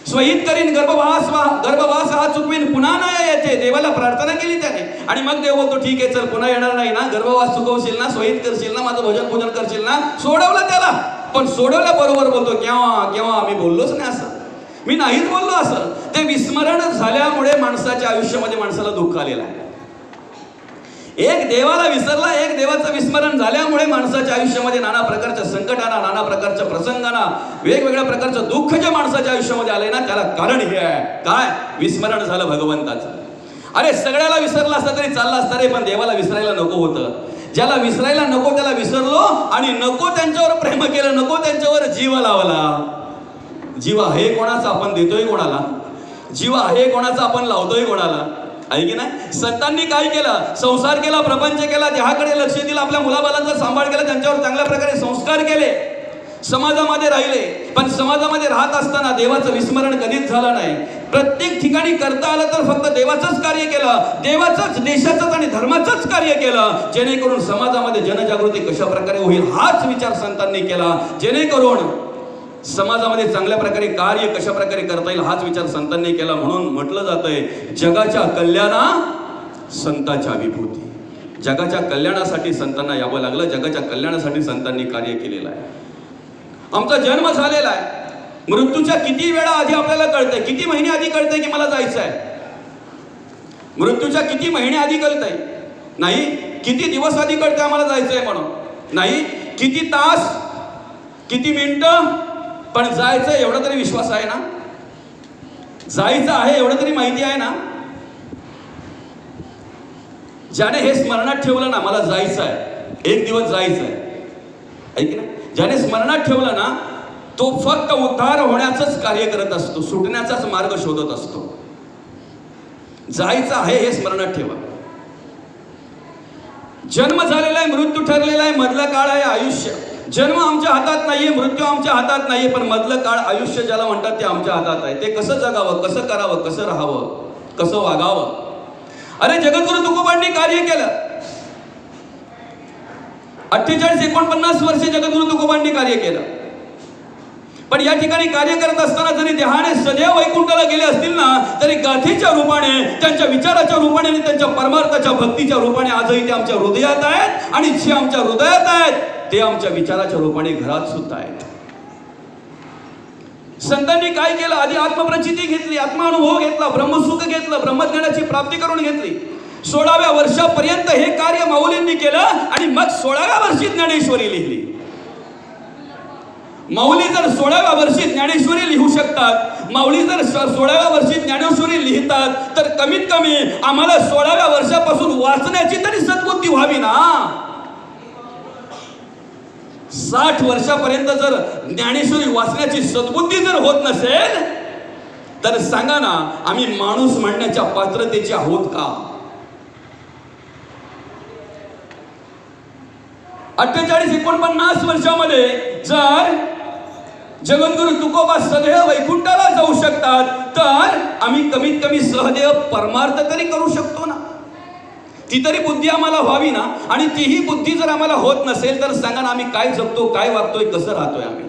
स्वहित करीन गर्भवास हा चुकवीन, पुन्हा नाही येते. देवाला प्रार्थना केली त्याने. आणि मग देव बोलतो ठीक आहे चल, पुन्हा येणार नाही ना, गर्भवास चुकवशील ना, स्वहित करशील ना, माझं भजन पूजन करशील ना. सोडवलं त्याला. पण सोडवल्याबरोबर बोलतो केव्हा आम्ही बोललोच नाही असं, मी नाहीच बोललो असं. ते विस्मरण झाल्यामुळे माणसाच्या आयुष्यामध्ये माणसाला दुःख आलेलं आहे. एक देवाला विसरला, एक देवाचं विस्मरण झाल्यामुळे माणसाच्या आयुष्यामध्ये नाना प्रकारच्या संकटांना, नाना प्रकारच्या प्रसंगांना, वेगवेगळ्या प्रकारचं दुःख जे माणसाच्या आयुष्यामध्ये आलंय ना, त्याला कारण हे आहे. काय? विस्मरण झालं भगवंताचं. अरे, सगळ्याला विसरला असता तरी चालला असता रे, पण देवाला विसरायला नको होतं. ज्याला विसरायला नको त्याला विसरलो आणि नको त्यांच्यावर प्रेम केलं, नको त्यांच्यावर जीव लावला. जीव आहे कोणाचा आपण देतोय कोणाला? जीव आहे कोणाचा आपण लावतोय कोणाला? आहे की नाही? संतांनी काय केलं? संसार केला, प्रपंच केला, देहाकडे लक्ष दिलं, आपल्या मुलाबालांचा सांभाळ केला, त्यांच्यावर चांगल्या प्रकारे संस्कार केले, समाजामध्ये राहिले. पण समाजामध्ये राहत असताना देवाचं विस्मरण कधीच झालं नाही. प्रत्येक ठिकाणी करता आलं तर फक्त देवाचंच कार्य केलं, देवाचंच, देशाचंच आणि धर्माचंच कार्य केलं, जेणेकरून समाजामध्ये जनजागृती कशा प्रकारे होईल हाच विचार संतांनी केला. जेणेकरून समाजामध्ये चांगल्या प्रकारे कार्य कशा प्रकारे करता येईल हाच विचार संतांनी केला. म्हणून म्हटलं जातंय जगाच्या कल्याणा संताच्या विभूती. जगाच्या कल्याणासाठी संतांना यावं लागलं, जगाच्या कल्याणासाठी संतांनी कार्य केलेलं आहे. आमचा जन्म झालेला आहे, मृत्यूच्या किती वेळा आधी आपल्याला कळतंय, किती महिने आधी कळतंय की मला जायचं आहे. मृत्यूच्या किती महिने आधी कळतंय नाही, किती दिवस आधी कळतंय आम्हाला जायचंय म्हणून नाही, किती तास किती मिनिटं, पण जायचं एवढा तरी विश्वास आहे ना, जायचं आहे एवढं तरी माहिती आहे ना. ज्याने हे स्मरणात ठेवलं ना मला जायचं आहे, एक दिवस जायचं आहे, ऐक ना, ज्याने स्मरणात ठेवलं ना तो फक्त उद्धार होण्याचंच कार्य करत असतो, सुटण्याचाच मार्ग शोधत असतो. जायचं आहे हे स्मरणात ठेवा. जन्म झालेला आहे, मृत्यू ठरलेला आहे, मधला काळ आहे आयुष्य. जन्म आमच्या हातात नाहीये, मृत्यू आमच्या हातात नाहीये, पण मधलं काळ आयुष्य ज्याला म्हणतात ते आमच्या हातात आहे. ते कसं जगावं, कसं करावं, कसं राहावं, कसं वागावं. अरे जगद्गुरु तुकोबांनी कार्य केलं, 48-49 वर्ष जगद्गुरु तुकोबांनी कार्य केलं. पण या ठिकाणी कार्य करत असताना जरी देहाने सदैव वैकुंठाला गेले असतील ना, तरी गाथेच्या रूपाने, त्यांच्या विचाराच्या रूपाने आणि त्यांच्या परमार्थाच्या भक्तीच्या रूपाने आजही ते आमच्या हृदयात आहेत. आणि जे आमच्या हृदयात आहेत ते आमच्या विचाराच्या रूपाने घरात सुद्धा आहेत. संतांनी काय केलं, आधी आत्मप्रचिती घेतली, आत्मानुभव घेतला, ब्रह्मसुख घेतलं, ब्रह्मज्ञानाची प्राप्ती करून घेतली. 16व्या वर्षापर्यंत हे कार्य माऊलींनी केलं आणि मग 16व्या वर्षी ज्ञानेश्वरी लिहिली. माऊली जर 16व्या वर्षी ज्ञानेश्वरी लिहू शकतात, माऊली जर 16व्या वर्षी ज्ञानेश्वरी लिहितात, तर कमीत कमी आम्हाला 16व्या वर्षापासून वाचण्याची तरी सद्बुद्धी व्हावी ना. 60 वर्षापर्यंत जर ज्ञानेश्वरी वाचण्याची सद्बुद्धी जर होत नसेल तर सांगा ना, आम्ही माणूस म्हणण्याच्या पात्रतेचे आहोत का. 48-49 वर्षामध्ये जर जगद्गुरु तुकोबा सदैव वैकुंठाला जाऊ शकतात, तर आम्ही कमीत कमी सहदेव परमार्थ तरी करू शकतो ना. ती तरी बुद्धी आम्हाला व्हावी ना. आणि तीही बुद्धी जर आम्हाला होत नसेल तर सांगा ना, आम्ही काय जगतो, काय वागतोय, कसं राहतोय. आम्ही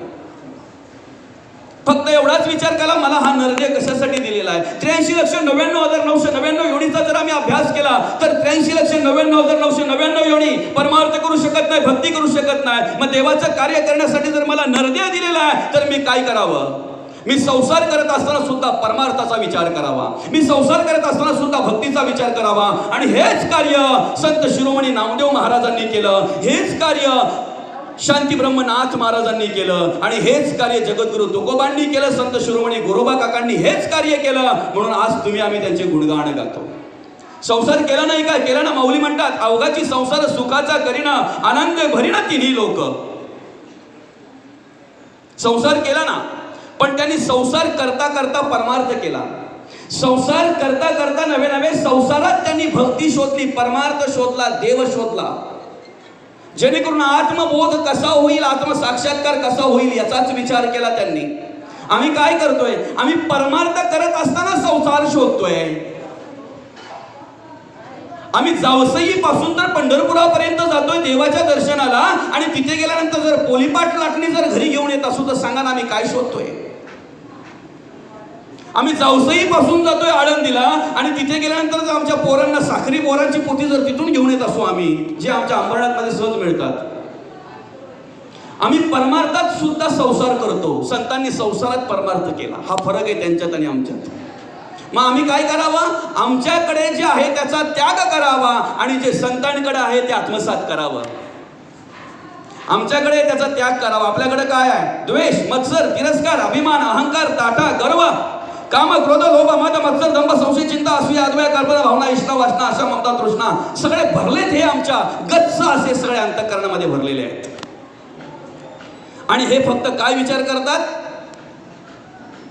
फक्त एवढाच विचार केला, मला हा नरदेह कशासाठी दिलेला आहे. 83,99,999 योनीचा जर आम्ही अभ्यास केला तर 83,99,999 योनी परमार्थ करू शकत नाही, भक्ती करू शकत नाही. मग देवाचं कार्य करण्यासाठी जर मला नरदेह दिलेला आहे तर मी काय करावं. मी संसार करत असताना सुद्धा परमार्थाचा विचार करावा, मी संसार करत असताना सुद्धा भक्तीचा विचार करावा. आणि हेच कार्य संत शिरोमणी नामदेव महाराजांनी केलं, हेच कार्य शांती ब्रह्मनाथ महाराजांनी केलं, आणि हेच कार्य जगद्गुरु तुकोबांनी केलं, संत शिरोमणी गोरोबा काकांनी हेच कार्य केलं. म्हणून आज तुम्ही आम्ही त्यांचे गुणगान गातो. संसार केला नाही काय, केला ना. माऊली म्हणतात, अवघाची संसार सुखाचा करीना, आनंद भरीना तिन्ही लोक. संसार केला ना, पण त्यांनी संसार करता करता परमार्थ केला. संसार करता करता नवे नवे संसारात त्यांनी भक्ती शोधली, परमार्थ शोधला, देव शोधला. जेणेकरून आत्मबोध कसा होईल, आत्मसाक्षात्कार कसा होईल याचाच विचार केला त्यांनी. आम्ही काय करतोय, आम्ही परमार्थ करत असताना संसार शोधतोय. आम्ही जावसई पासून तर पंढरपुरापर्यंत जातोय देवाच्या दर्शनाला, आणि तिथे गेल्यानंतर जर पोलीपाट लाटणी जर घरी घेऊन येत असू तर सांगा ना, आम्ही काय शोधतोय. आम्ही जावसई पासून जातोय आळंदीला, आणि तिथे गेल्यानंतर जर आमच्या पोरांना साखरी बोरांची पोती जर तिथून घेऊन येत असू आम्ही, जे आमच्या अंबरनाथमध्ये सहज मिळतात. आम्ही परमार्थात सुद्धा संसार करतो. संतांनी संसारात परमार्थ केला. हा फरक आहे त्यांच्यात आणि आमच्यात. मग आम्ही काय करावं, आमच्याकडे जे आहे त्याचा त्याग करावा, आणि जे संतांकडे आहे ते आत्मसात करावं. आमच्याकडे त्याचा त्याग करावा. आपल्याकडे काय आहे, द्वेष, मत्सर, तिरस्कार, अभिमान, अहंकार, ताठा, गर्व, काम, क्रोध, लोभ, मद, मत्सर, दंभ, संशय, चिंता, असूया, अद्वया, कल्पना, भावना, इष्टा, वासना, आशा, ममता, तृष्णा सगळे भरलेत. हे आमच्या गच्च असे सगळे अंतःकरणामध्ये भरलेले आहेत. आणि हे फक्त काय विचार करतात,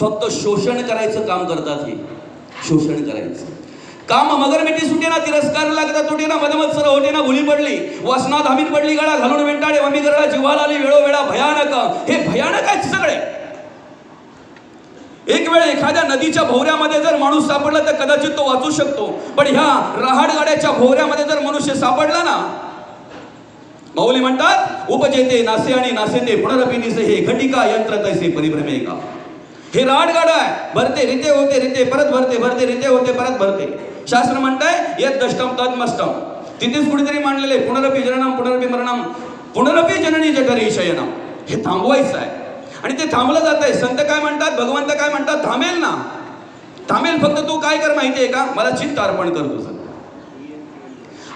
फक्त शोषण करायचं काम करतात. हे शोषण करायचं काम. मगर मिठी सुटे ना, तिरस्कार लागता तुटे ना, मदमत्सर होते ना, भुली पडली, वासना धामीत पडली, गळा घालून वेंटाळे, वमी गरळा, जीवाला आली वेळोवेळा भयानक. हे भयानक आहेत सगळे. एक वेळ एखाद्या नदीच्या भोवऱ्यामध्ये जर माणूस सापडला तर कदाचित तो वाचू शकतो, पण ह्या रहाड गाड्याच्या भोवऱ्यामध्ये जर मनुष्य सापडला ना, माऊली म्हणतात, उपजेते नासे आणि नासेते पुनरपी निसे, हे घटिका यंत्र तैसे परिभ्रमे का. हे राड गाडा आहे, भरते रिते होते रिते परत भरते, भरते रिते होते परत भरते. शास्त्र म्हणताय यद दष्टम तद मस्तम. तिथेच कुठेतरी मांडलेले पुनरपि जननम पुनरपि मरणम पुनरपि जननी जठरी शयनम, हे थांबवायचं आहे आणि ते थांबलं जात आहे. संत काय म्हणतात, भगवंत काय म्हणतात, थांबेल ना, थांबेल, फक्त तू काय कर माहितीये का, मला चित्त अर्पण कर तुझं.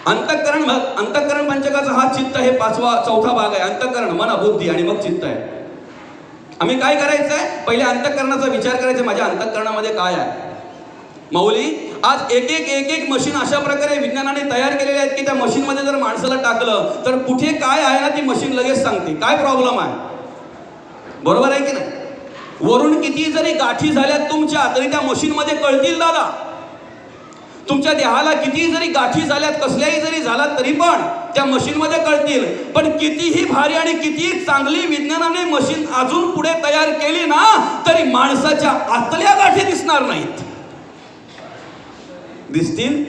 अंतःकरण पंचकाचा हा चित्त हे चौथा भाग आहे. अंतःकरण मन बुद्धी आणि मग चित्त आहे. आम्ही काय करायचं आहे, पहिले अंतःकरणाचा विचार करायचा, माझ्या अंतःकरणामध्ये काय आहे. माऊली, आज एक एक मशीन अशा प्रकारे विज्ञानाने तयार केलेले आहेत की त्या मशीनमध्ये जर माणसाला टाकलं तर कुठे काय आहे ना ती मशीन लगेच सांगते काय प्रॉब्लेम आहे. बरोबर आहे की नाही. वरून किती जरी गाठी झाल्यात तुमच्या तरी त्या मशीनमध्ये कळतील दादा. तुमच्या देहाला किती जरी गाठी झाल्यात, कसल्याही जरी झालात तरी पण त्या मशीनमध्ये कळतील. पण कितीही भारी आणि कितीही चांगली विज्ञानाने मशीन अजून पुढे तयार केली ना तरी माणसाच्या आतल्या गाठी दिसणार नाहीत. दिसतील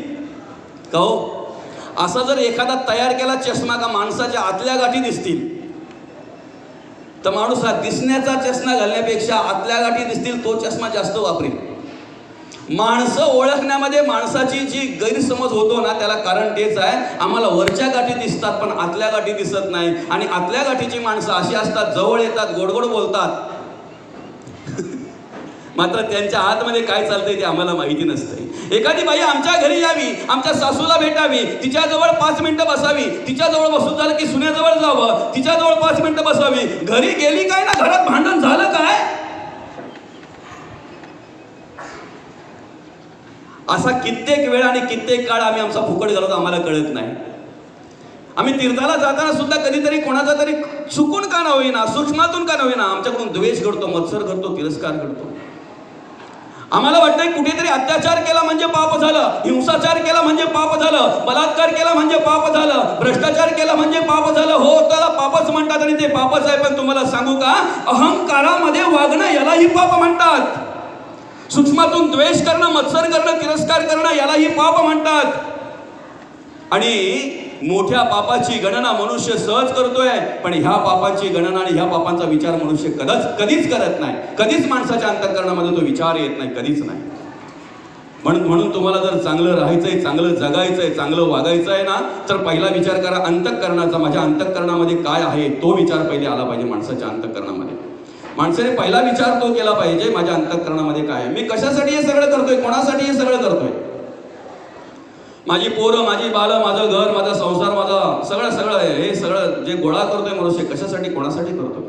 का हो. असा जर एखादा तयार केला चष्मा का माणसाच्या आतल्या गाठी दिसतील, तर माणूस हा दिसण्याचा चष्मा घालण्यापेक्षा आतल्या गाठी दिसतील तो चष्मा जास्त वापरेल. माणसं ओळखण्यामध्ये माणसाची जी गैरसमज होतो ना त्याला कारण तेच आहे, आम्हाला वरच्या गाठी दिसतात पण आतल्या गाठी दिसत नाही. आणि आतल्या गाठीची माणसं अशी असतात, जवळ येतात, गोडगोड बोलतात, मात्र त्यांच्या आतमध्ये काय चालतंय ते आम्हाला माहिती नसतंय. एखादी बाई आमच्या घरी यावी, आमच्या सासूला भेटावी, तिच्याजवळ 5 मिनिटं बसावी, तिच्याजवळ बसून झालं की सुनेजवळ जावं, तिच्याजवळ 5 मिनिटं बसावी. घरी गेली काय ना घरात भांडण झालं काय, असा कित्येक वेळ आणि कित्येक काळ आम्ही आमचा फुकट घालवतो, आम्हाला कळत नाही. आम्ही तीर्थाला जाताना सुद्धा कधीतरी कोणाचा तरी चुकून का न होईना, सूक्ष्मातून का न होईना आमच्याकडून द्वेष घडतो, मत्सर घडतो, तिरस्कार घडतो. आम्हाला वाटतंय कुठेतरी अत्याचार केला म्हणजे पाप झालं, हिंसाचार केला म्हणजे पाप झालं, बलात्कार केला म्हणजे पाप झालं, भ्रष्टाचार केला म्हणजे पाप झालं. हो, त्याला पापच म्हणतात आणि ते पापच आहे. पण तुम्हाला सांगू का, अहंकारामध्ये वागणं यालाही पाप म्हणतात. सूक्ष्मातून द्वेष करणं, मत्सर करणं, तिरस्कार करणं यालाही पाप म्हणतात. आणि मोठ्या पापाची गणना मनुष्य सहज करतोय, पण ह्या पापाची गणना आणि ह्या पापांचा विचार मनुष्य कधीच करत नाही. कधीच माणसाच्या अंतःकरणामध्ये तो विचार येत नाही, कधीच नाही. म्हणून तुम्हाला जर चांगलं राहायचंय, चांगलं जगायचंय, चांगलं वागायचं आहे ना, तर पहिला विचार करा अंतःकरणाचा. माझ्या अंतःकरणामध्ये काय आहे तो विचार पहिले आला पाहिजे माणसाच्या अंतःकरणामध्ये. माणसाने पहिला विचार तो केला पाहिजे, माझ्या अंतःकरणामध्ये काय आहे, मी कशासाठी हे सगळं करतोय, कोणासाठी हे सगळं करतोय. माझी पोरं, माझी बालं, माझं घर, माझा संसार, माझा सगळं हे सगळं जे गोळा करतोय मनुष्य कशासाठी, कोणासाठी करतोय.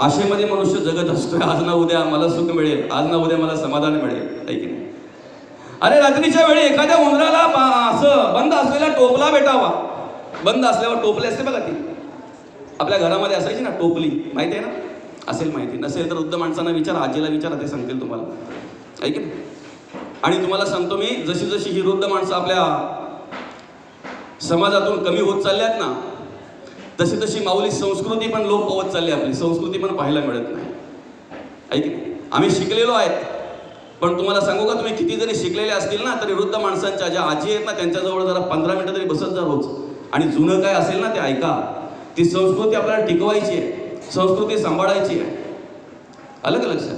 आशेमध्ये मनुष्य जगत असतोय, आज ना उद्या मला सुख मिळेल, आज ना उद्या मला समाधान मिळेल, आहे की नाही. अरे रात्रीच्या वेळी एखाद्या उंदराला असं बंद असलेला टोपला भेटावा. बंद असल्यावर टोपले असते बघा, ती आपल्या घरामध्ये असायची ना टोपली, माहिती आहे ना. असेल माहिती, नसेल तर वृद्ध माणसांना विचारा, आजीला विचारा, ते सांगतील तुम्हाला, आहे की नाही. आणि तुम्हाला सांगतो मी, जशी जशी ही वृद्ध माणसं आपल्या समाजातून कमी होत चालल्यात ना, तशी तशी माऊली संस्कृती पण लोप होत चालली. आपली संस्कृती पण पाहायला मिळत नाही, आहे की नाही. आम्ही शिकलेलो आहेत, पण तुम्हाला सांगू का, तुम्ही किती जरी शिकलेले असतील ना तरी वृद्ध माणसांच्या ज्या आजी आहेत ना त्यांच्याजवळ जरा 15 मिनिटं तरी बसत जा रोज, आणि जुनं काय असेल ना ते ऐका. ती संस्कृती आपल्याला टिकवायची आहे, संस्कृती सांभाळायची आहे. आलं का लक्षात.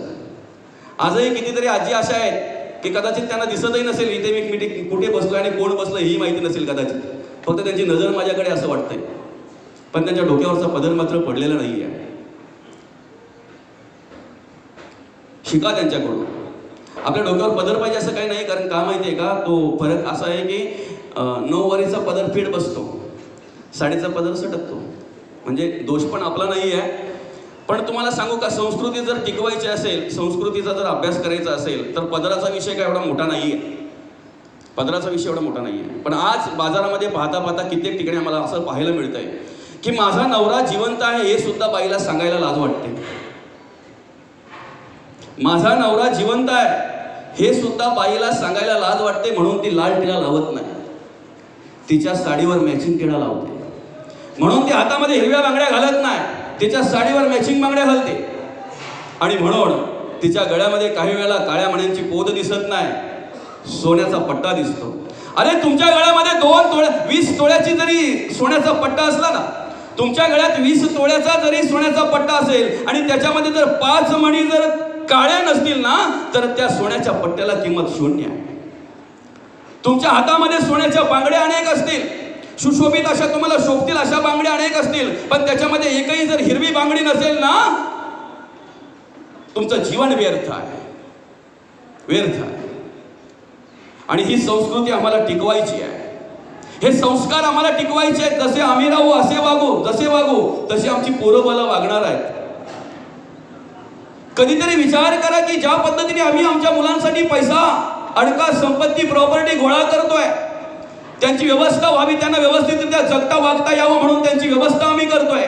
आजही कितीतरी आजी अशा आहेत की कदाचित त्यांना दिसतही नसेल इथे मी कुठे बसलो आणि कोण बसलं ही माहिती नसेल कदाचित, फक्त त्यांची नजर माझ्याकडे असं वाटतंय, पण त्यांच्या डोक्यावरचा पदर मात्र पडलेला नाही आहे. शिका त्यांच्याकडून. आपल्या डोक्यावर पदर पाहिजे असं काही नाही, कारण का माहिती आहे का, तो फरक असा आहे की 9 वारीचा पदर फिट बसतो, 7.5चा पदर सटकतो. म्हणजे दोष पण आपला नाही आहे. पण तुम्हाला सांगू का, संस्कृती जर टिकवायची असेल, संस्कृतीचा जर अभ्यास करायचा असेल तर पदराचा विषय काय एवढा मोठा नाही आहे. पदराचा विषय एवढा मोठा नाही आहे. पण आज बाजारामध्ये पाहता पाहता कित्येक ठिकाणी आम्हाला असं पाहायला मिळत आहे की माझा नवरा जिवंत आहे हे सुद्धा बाईला सांगायला लाज वाटते. माझा नवरा जिवंत आहे हे सुद्धा बाईला सांगायला लाज वाटते, म्हणून ती लाल टिळा लावत नाही, तिच्या साडीवर मॅचिंग टिळा लावते. म्हणून ती हातामध्ये हिरव्या बांगड्या घालत नाही, तिच्या साडीवर मॅचिंग बांगड्या घालते. आणि म्हणून तिच्या गळ्यामध्ये काही वेळेला काळ्या मण्यांची पोद दिसत नाही, सोन्याचा पट्टा दिसतो. अरे तुमच्या गळ्यामध्ये 20 तोळ्याची जरी सोन्याचा पट्टा असला ना, तुमच्या गळ्यात 20 तोळ्याचा जरी सोन्याचा पट्टा असेल आणि त्याच्यामध्ये जर 5 मणी जर काळ्या नसतील ना, तर त्या सोन्याच्या पट्ट्याला किंमत 0 आहे. तुमच्या हातामध्ये सोन्याच्या बांगड्या अनेक असतील, सुशोभित अशा तुम्हाला शोभतील अशा बांगड्या अनेक असतील, पण त्याच्यामध्ये एकही जर हिरवी बांगडी नसेल ना, तुमचं जीवन व्यर्थ आहे, व्यर्थ आहे. आणि ही संस्कृती आम्हाला टिकवायची आहे, हे संस्कार आम्हाला टिकवायचे आहेत. जसे आम्ही राहू असे वागू, जसे वागू तशी आमची पोरं बालं वागणार आहेत. कधीतरी विचार करा की ज्या पद्धतीने आम्ही आमच्या मुलांसाठी पैसा, अडका, संपत्ती, प्रॉपर्टी गोळा करतोय, त्यांची व्यवस्था व्हावी, त्यांना व्यवस्थितरित्या जगता वागता यावं म्हणून त्यांची व्यवस्था आम्ही करतोय.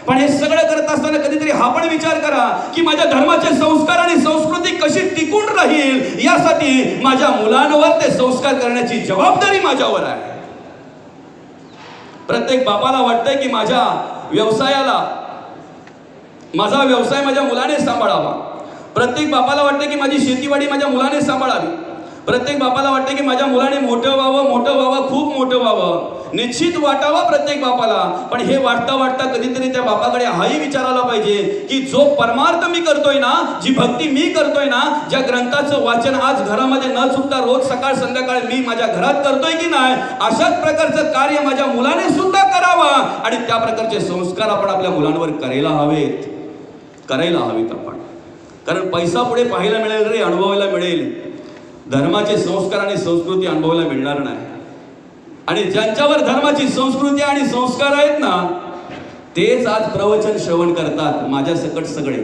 पण हे सगळं करत असताना कधीतरी हा पण विचार करा की माझ्या धर्माचे संस्कार आणि संस्कृती कशी टिकून राहील, यासाठी माझ्या मुलांवर ते संस्कार करण्याची जबाबदारी माझ्यावर आहे. प्रत्येक बापाला वाटतंय की माझा व्यवसाय माझ्या मुलाने सांभाळावा. प्रत्येक बापाला वाटतं की माझी शेतीवाडी माझ्या मुलाने सांभाळावी. प्रत्येक बापाला वाटतं की माझ्या मुलाने मोठं व्हावं, खूप मोठं व्हावं. निश्चित वाटावा प्रत्येक बापाला. पण हे वाटता कधीतरी त्या बापाकडे हाही विचारायला पाहिजे की जो परमार्थ मी करतोय ना, जी भक्ती मी करतोय ना, ज्या ग्रंथाचं वाचन आज घरामध्ये न चुकता रोज सकाळ संध्याकाळ मी माझ्या घरात करतोय की नाही, अशाच प्रकारचं कार्य माझ्या मुलाने सुद्धा करावा. आणि त्या प्रकारचे संस्कार आपण आपल्या मुलांवर करायला हवेत आपण. कारण पैसा पुढे पाहायला मिळेल रे, अनुभवायला मिळेल. धर्माचे संस्कार आणि संस्कृती अनुभवायला मिळणार नाही. आणि ज्यांच्यावर धर्माची संस्कृती आणि संस्कार आहेत ना, तेच आज प्रवचन श्रवण करतात. माझ्या सकट सगळे,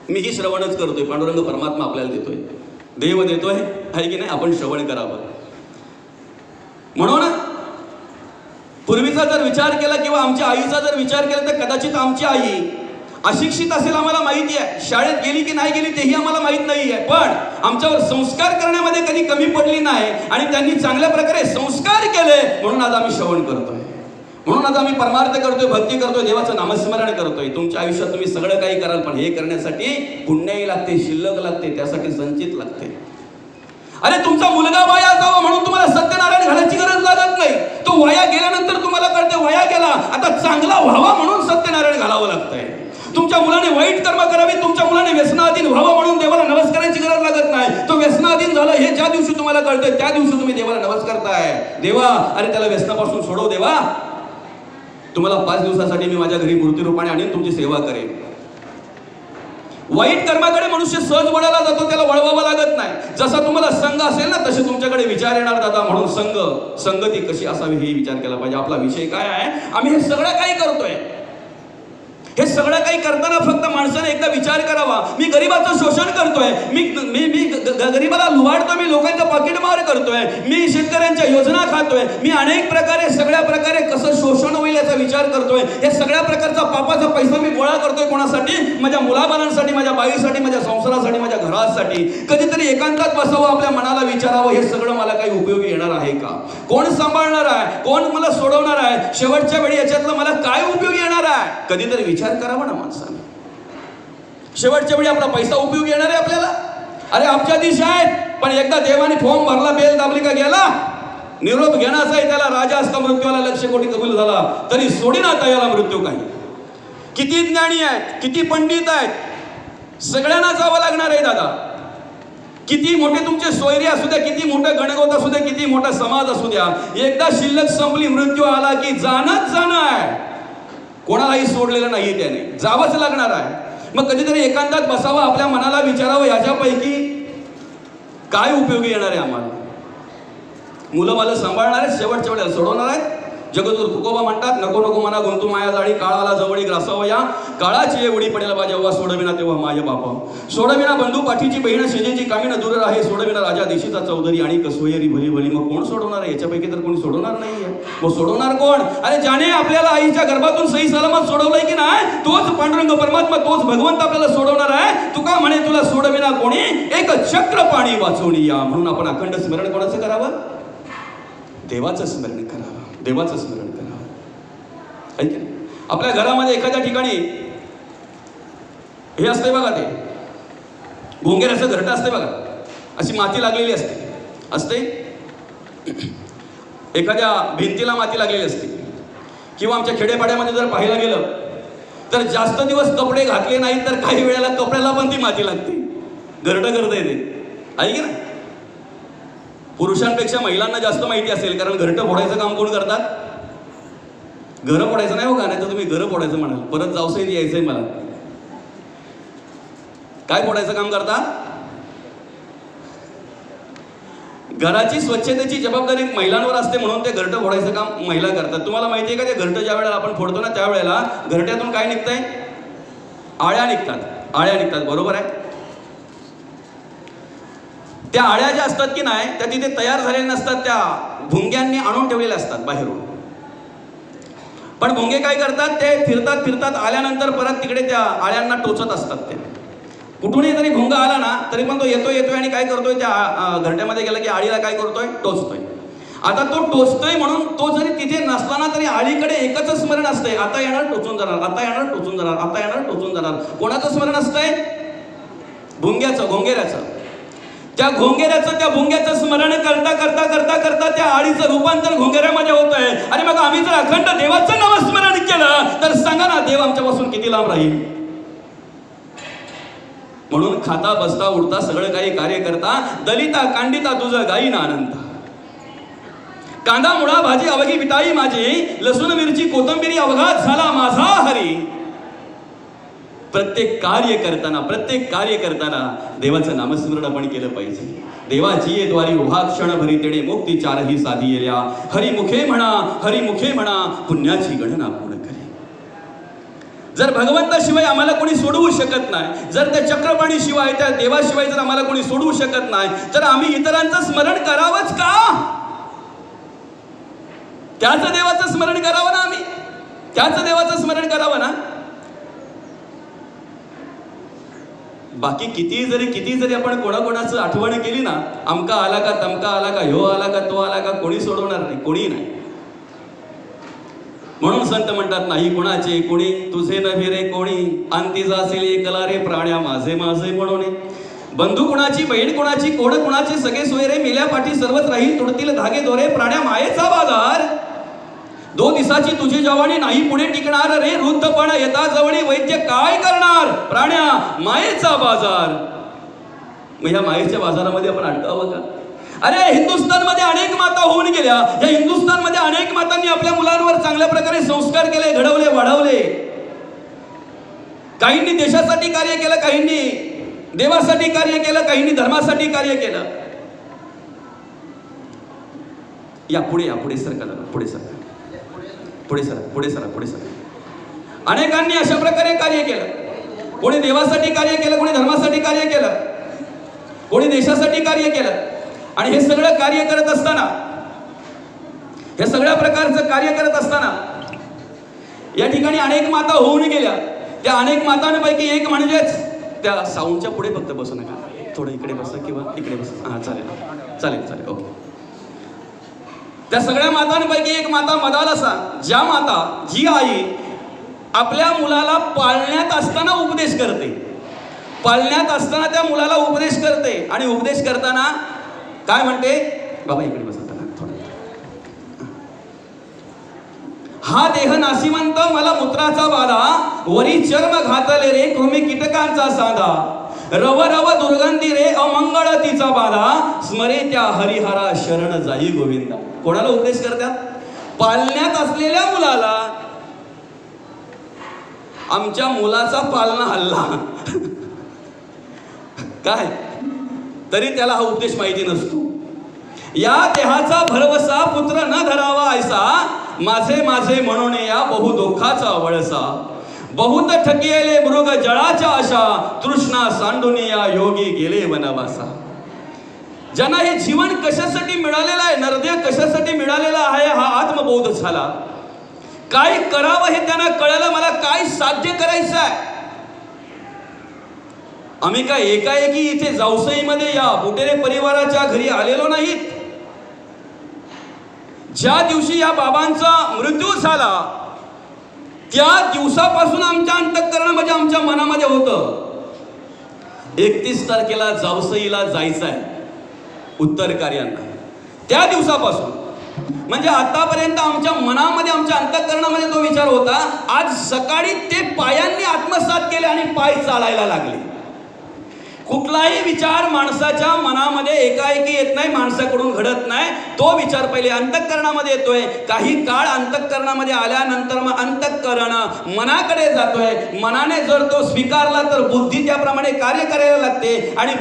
मीही श्रवणच करतोय, पांडुरंग परमात्मा आपल्याला देतोय, देव देतोय, आहे की नाही, आपण श्रवण करावं. म्हणून पूर्वीचा जर विचार केला किंवा आमच्या आईचा जर विचार केला तर कदाचित आमची आई अशिक्षित असेल, आम्हाला माहिती आहे, शाळेत गेली की नाही गेली तेही आम्हाला माहित नाही आहे, पण आमच्यावर संस्कार करण्यामध्ये कधी कमी पडली नाही आणि त्यांनी चांगल्या प्रकारे संस्कार केले म्हणून आज आम्ही श्रवण करतोय, म्हणून आज आम्ही परमार्थ करतोय, भक्ती करतोय, देवाचं नामस्मरण करतोय. तुमच्या आयुष्यात तुम्ही सगळं काही कराल, पण हे करण्यासाठी पुण्यही लागते, शिल्लक लागते, त्यासाठी संचित लागते. अरे तुमचा मुलगा वाया जावा म्हणून तुम्हाला सत्यनारायण घालायची गरज लागत नाही. तो वाया गेल्यानंतर तुम्हाला कळते वाया गेला, आता चांगला व्हावा म्हणून सत्यनारायण घालावं लागतंय. तुमच्या मुलाने वाईट कर्म करावी, तुमच्या मुलाने व्यसनाधीन व्हावं म्हणून देवाला नमस्काराची गरज लागत नाही. तो व्यसनाधीन झाला हे ज्या दिवशी तुम्हाला कळतंय त्या दिवशी तुम्ही देवाला नमस्कार करताय. देवा, अरे त्याला व्यसनापासून सोडव देवा. तुम्हाला 5 दिवसासाठी मी माझ्या घरी मूर्ती रूपाने आणीन, तुमची सेवा करेन. वाईट कर्माकडे मनुष्य सहज वळायला जातो, त्याला वळवावं लागत नाही. जसा तुम्हाला संघ असेल ना तसे तुमच्याकडे विचार येणार दादा. म्हणून संगती कशी असावी हे विचार केला पाहिजे. आपला विषय काय आहे, आम्ही हे सगळं काही करतोय. हे सगळं काही करताना फक्त माणसाने एकदा विचार करावा, मी गरीबाचं शोषण करतोय, मी गरीबाला लुबाडतोय, मी लोकांचा पाकिटमार करतोय, मी शेतकऱ्यांच्या योजना खातोय, मी अनेक प्रकारे सगळ्या प्रकारे कसं शोषण होईल याचा विचार करतोय. हे सगळ्या प्रकारचा पापाचा पैसा मी गोळा करतोय कोणासाठी? माझ्या मुलाबाळांसाठी, माझ्या बाईसाठी, माझ्या संसारासाठी, माझ्या घरासाठी. कधीतरी एकांतात बसावं, आपल्या मनाला विचारावं, हे सगळं मला काही उपयोगी येणार आहे का? कोण सांभाळणार आहे? कोण मला सोडवणार आहे? शेवटच्या वेळी याच्यातलं मला काय उपयोगी येणार आहे? कधीतरी विचार करावा ना माणसाने. शेवटच्या वेळी आपला पैसा उपयोगी येणार आहे आपल्याला? अरे अब्जा दिश आहेत, पण एकदा देवाने फॉर्म भरला, बेल दाबली का गेला. निरोप घेण्याचा त्याला राजा असता मृत्यूला लक्ष कोटी कबूल झाला तरी सोडीनाता याला मृत्यू काही. किती ज्ञानी आहेत, किती पंडित आहेत, सगळ्यांना जावं लागणार आहे दादा. किती मोठे तुमचे सोयरे असू द्या, किती मोठं गणगोत असू द्या, किती मोठा समाज असू द्या, एकदा शिल्लक संपली, मृत्यू आला की जाणंच आहे. कोणालाही सोडलेलं नाही, त्याने जावंच लागणार आहे. मग कधीतरी एकांतात बसावं, आपल्या मनाला विचारावं, याच्यापैकी काय उपयोगी येणार आहे आम्हाला? मुलं मला सांभाळणार आहेत, शेवटच्या वेळेला सोडवणार आहेत. जगद्गुरु तुकोबा म्हणतात, नको नको मना गुंतू माया जाळी, काळाला जवळी ग्रासावया, काळाची एवढी पडेल बा जेव्हा सोडविना तेव्हा माय बापा. सोडविना बंधू पाठीची बहीण, शेजेची कामीनं दूर आहे, सोडविना राजा देशीचा चौधरी आणि कसोयरी भली भली. मग कोण सोडवणार आहे? याच्यापैकी तर कोणी सोडवणार नाहीये. मग सोडवणार कोण? अरे ज्याने आपल्याला आईच्या गर्भातून सही सलामत सोडवलंय की नाही, तोच पांडुरंग परमात्मा, तोच भगवंत आपल्याला सोडवणार आहे. तुका म्हणे तुला सोडविना कोणी, एक चक्र पाणी वाचवून या. म्हणून आपण अखंड स्मरण कोणाचं करावं? देवाचं स्मरण करावं, देवाचं स्मरण करावं. ऐक ना, आपल्या घरामध्ये एखाद्या ठिकाणी हे असते बघा, ते भोंगेऱ्याचं घरटं असते बघा, अशी माती लागलेली असते. एखाद्या भिंतीला माती लागलेली असते. किंवा आमच्या खेडेपाड्यामध्ये जर पाहायला गेलं तर जास्त दिवस कपडे घातले नाहीत तर काही वेळेला कपड्याला पण ती माती लागते. घरटं करता येते, ऐक ना. पुरुषांपेक्षा महिलांना जास्त माहिती असेल, कारण घरटं फोडायचं काम कोण करतात? घरं फोडायचं नाही हो का, नाही तर तुम्ही घरं फोडायचं म्हणाल. परत जावसई यायचंय मला. काय फोडायचं काम करता? घराची स्वच्छतेची जबाबदारी महिलांवर असते, म्हणून ते घरटं फोडायचं काम महिला करतात. तुम्हाला माहिती आहे का, ते घरटं ज्या वेळेला आपण फोडतो ना, त्यावेळेला घरट्यातून काय निघतंय? आळ्या निघतात. आळ्या निघतात, बरोबर आहे. त्या आळ्या ज्या असतात की नाही, त्या तिथे तयार झालेल्या नसतात, त्या भुंग्यांनी आणून ठेवलेल्या असतात बाहेरून. पण भुंगे काय करतात, ते फिरतात फिरतात आल्यानंतर परत तिकडे त्या आळ्यांना टोचत असतात. ते कुठूनही जरी भुंगा आला ना, तरी पण तो येतोय आणि काय करतोय, त्या घरट्यामध्ये गेला की आळीला काय करतोय? टोचतोय. आता तो टोचतोय म्हणून तो जरी तिथे नसताना तरी आळीकडे एकच स्मरण असतंय, आता येणार टोचून जाणार, आता येणार टोचून जाणार, आता येणार टोचून जाणार. कोणाचं स्मरण असतंय? भुंग्याचं, घोंगेऱ्याचं. त्या घोंगेऱ्याचं, त्या भुंग्याचं स्मरण करता करता करता करता त्या आळीचं रूपांतर घोंगेऱ्यामध्ये होत आहे. आणि मग आम्ही जर अखंड देवाचं नामस्मरण केलं तर सांगा ना, देव आमच्यापासून किती लांब राहील. म्हणून खाता बसता उठता सगळं काही कार्य करता, दलिता कांडिता तुझं गाईन अनंत. कांदा मुळा भाजी अवघी बिटाई माझी, लसूण मिरची कोथंबिरी अवघात झाला माझा हरी. प्रत्येक कार्य करताना देवाचं नामस्मरण आपण केलं पाहिजे. देवाची ये द्वारी उभा क्षण भरी तेणे मुक्ती चारही साधी येल्या. हरिमुखे म्हणा पुण्याची गणना पूर्ण करे. जर भगवंताशिवाय आम्हाला कोणी सोडवू शकत नाही, जर त्या चक्रपाणी शिवाय, त्या देवाशिवाय जर आम्हाला कोणी सोडवू शकत नाही, तर आम्ही इतरांचं स्मरण करावंच का? त्याच देवाचं स्मरण करावं ना, आम्ही त्याच देवाचं स्मरण करावं ना. बाकी किती जरी आपण कोणाकोणाचं आठवण केली ना, अमका आला का, तमका आला का, ह्यो आला का, तो आला का, कोणी सोडवणार नाही, कोणी नाही. म्हणून संत म्हणतात, नाही कुणाचे कोणी, तुझे नव्हे रे कोणी, अंती जासील एकला रे प्राण्या माझे माझे म्हणून. बंधू कुणाची, बहीण कुणाची, कोड कुणाची, सगळे सोयरे मेल्या पाठी सर्वच राहील तुडतील धागे दोरे. प्राण्या मायेचा बाजार, 2 दिवसाची तुझी जवानी नाही पुढे टिकणार रे. वृद्धपणा येता जवळी वैद्य काय करणार. प्राण्या मायेचा बाजार. मग ह्या मायेच्या बाजारामध्ये आपण अडकावं का? अरे हिंदुस्थानमध्ये अनेक माता होऊन गेल्या. या हिंदुस्थानमध्ये अनेक मातांनी आपल्या मुलांवर चांगल्या प्रकारे संस्कार केले, घडवले, वाढवले. काहींनी देशासाठी कार्य केलं, काहींनी देवासाठी कार्य केलं, काहींनी धर्मासाठी कार्य केलं. या पुढे सरका, पुढे सरका, पुढे सरा. अनेकांनी अशा प्रकारे कार्य केलं. कोणी देवासाठी कार्य केलं, कोणी धर्मासाठी कार्य केलं, कोणी देशासाठी कार्य केलं. आणि हे सगळं कार्य करत असताना, हे सगळ्या प्रकारचं कार्य करत असताना या ठिकाणी अनेक माता होऊन गेल्या. त्या अनेक मातांपैकी एक म्हणजेच, त्या साऊंडच्या पुढे फक्त बसू नका, थोडं इकडे बसा किंवा इकडे बसा. हा चालेल, ओके. त्या सगळ्या मातांपैकी एक माता मदालसा, ज्या माता, जी आई आपल्या मुलाला पाळण्यात असताना उपदेश करते. पाळण्यात असताना त्या मुलाला उपदेश करते. आणि उपदेश करताना काय म्हणते, बाबा इकडे बसा थोडं. हा देह नाशिवंत मला मूत्राचा बाधा, वरी चर्म घातले रे कृमी कीटकांचा साधा. रव दुर्गंधी रे अमंगळ तिचा बाधा, स्मरे त्या हरिहरा शरण जाई गोविंदा. कोणाला उपदेश करतात? पालण्यात असलेल्या मुलाला. आमच्या मुलाचा पालना हल्ला काय, तरी त्याला हा उपदेश माहिती नसतो. या देहाचा भरवसा पुत्र न धरावा ऐसा, माझे माझे म्हणून या बहु दुःखाचा वळसा. बहुत ठकियले मृग जळाच्या आशा, तृष्णा सांडुनिया योगी गेले वनवासा. ज्यांना हे जीवन कशासाठी मिळालेलं आहे, नरदेह कशासाठी मिळालेला आहे, हा आत्मबोध झाला. काय करावं हे त्यांना कळलं, मला काय साध्य करायचं आहे. आम्ही काय एकाएकी इथे जावसईमध्ये या बुटेरे परिवाराच्या घरी आलेलो नाहीत. ज्या दिवशी या बाबांचा मृत्यू झाला त्या दिवसापासून आमच्या अंतःकरणामध्ये, आमच्या मनामध्ये होतं 31 तारखेला जावसईला जायचं आहे उत्तर कार्यांना. त्या दिवसापासून म्हणजे आतापर्यंत आमच्या मनामध्ये, आमच्या अंतःकरणामध्ये तो विचार होता. आज सकाळी ते पायांनी आत्मसात केले आणि पाय चालायला लागले. कुठलाही विचार माणसाच्या मनामध्ये एकाएकी येत नाही, माणसाकडून घडत नाही. तो विचार पहिले अंतःकरणामध्ये येतोय. काही काळ अंतःकरणामध्ये आल्यानंतर मग अंतःकरण मनाकडे जातोय. मनाने जर तो स्वीकारला तर बुद्धी त्याप्रमाणे कार्य करायला लागते आणि